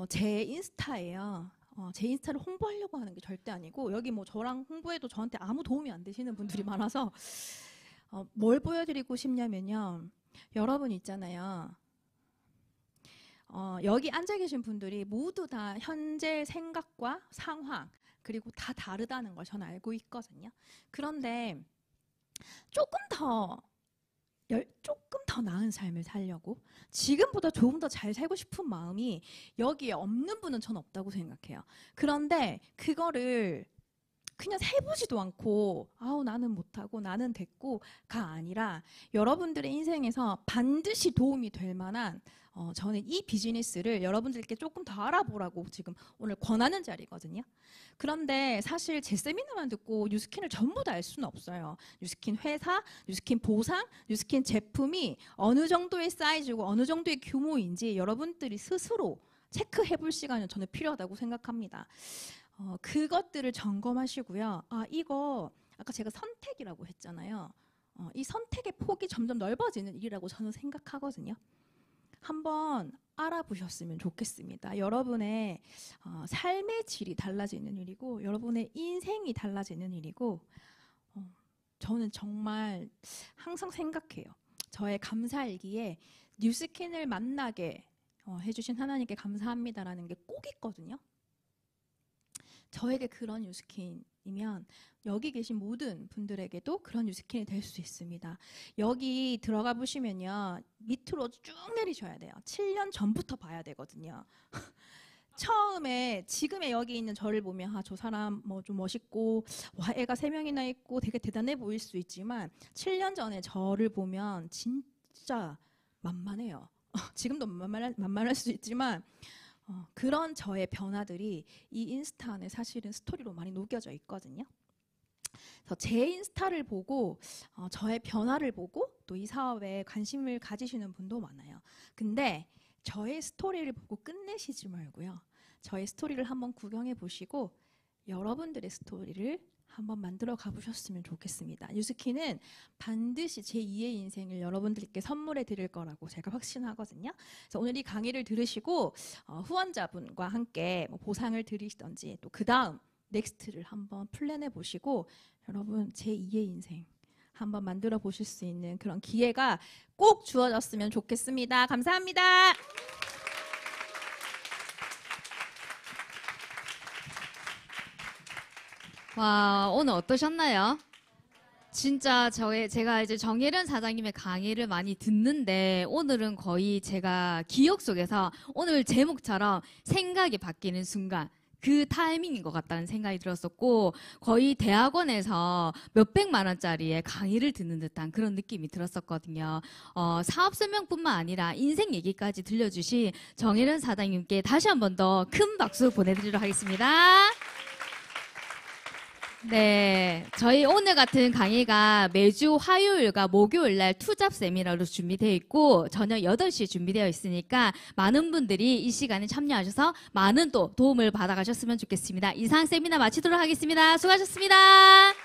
제 인스타예요. 제 인스타를 홍보하려고 하는 게 절대 아니고 여기 뭐 저랑 홍보해도 저한테 아무 도움이 안 되시는 분들이 많아서 뭘 보여드리고 싶냐면요. 여러분 있잖아요. 여기 앉아 계신 분들이 모두 다 현재 생각과 상황 그리고 다 다르다는 걸 저는 알고 있거든요. 그런데 조금 더 나은 삶을 살려고 지금보다 조금 더 잘 살고 싶은 마음이 여기에 없는 분은 전 없다고 생각해요. 그런데 그거를 그냥 해보지도 않고 아우 나는 못하고 나는 됐고가 아니라 여러분들의 인생에서 반드시 도움이 될 만한 저는 이 비즈니스를 여러분들께 조금 더 알아보라고 지금 오늘 권하는 자리거든요. 그런데 사실 제 세미나만 듣고 뉴스킨을 전부 다 알 수는 없어요. 뉴스킨 회사, 뉴스킨 보상, 뉴스킨 제품이 어느 정도의 사이즈고 어느 정도의 규모인지 여러분들이 스스로 체크해 볼 시간이 저는 필요하다고 생각합니다. 그것들을 점검하시고요. 이거 아까 제가 선택이라고 했잖아요. 이 선택의 폭이 점점 넓어지는 일이라고 저는 생각하거든요. 한번 알아보셨으면 좋겠습니다. 여러분의 삶의 질이 달라지는 일이고 여러분의 인생이 달라지는 일이고 저는 정말 항상 생각해요. 저의 감사일기에 뉴스킨을 만나게 해주신 하나님께 감사합니다라는 게 꼭 있거든요. 저에게 그런 뉴스킨이면 여기 계신 모든 분들에게도 그런 뉴스킨이 될 수 있습니다. 여기 들어가 보시면요. 밑으로 쭉 내리셔야 돼요. 7년 전부터 봐야 되거든요. 처음에 지금의 여기 있는 저를 보면 저 사람 뭐 좀 멋있고 와 애가 3명이나 있고 되게 대단해 보일 수 있지만 7년 전에 저를 보면 진짜 만만해요. 지금도 만만할 수 있지만 그런 저의 변화들이 이 인스타 안에 사실은 스토리로 많이 녹여져 있거든요. 그래서 제 인스타를 보고 저의 변화를 보고 또 이 사업에 관심을 가지시는 분도 많아요. 근데 저의 스토리를 보고 끝내시지 말고요. 저의 스토리를 한번 구경해 보시고 여러분들의 스토리를 한번 만들어 가보셨으면 좋겠습니다. 뉴스킨은 반드시 제2의 인생을 여러분들께 선물해 드릴 거라고 제가 확신하거든요. 그래서 오늘 이 강의를 들으시고 후원자분과 함께 뭐 보상을 드리시던지 또 그 다음 넥스트를 한번 플랜해 보시고 여러분 제2의 인생 한번 만들어 보실 수 있는 그런 기회가 꼭 주어졌으면 좋겠습니다. 감사합니다. 와, 오늘 어떠셨나요? 진짜 제가 이제 정혜련 사장님의 강의를 많이 듣는데 오늘은 거의 제가 기억 속에서 오늘 제목처럼 생각이 바뀌는 순간 그 타이밍인 것 같다는 생각이 들었었고 거의 대학원에서 몇백만 원짜리의 강의를 듣는 듯한 그런 느낌이 들었었거든요. 사업 설명뿐만 아니라 인생 얘기까지 들려주신 정혜련 사장님께 다시 한 번 더 큰 박수 보내드리도록 하겠습니다. 네, 저희 오늘 같은 강의가 매주 화요일과 목요일 날 투잡 세미나로 준비되어 있고 저녁 8시에 준비되어 있으니까 많은 분들이 이 시간에 참여하셔서 많은 또 도움을 받아가셨으면 좋겠습니다. 이상 세미나 마치도록 하겠습니다. 수고하셨습니다.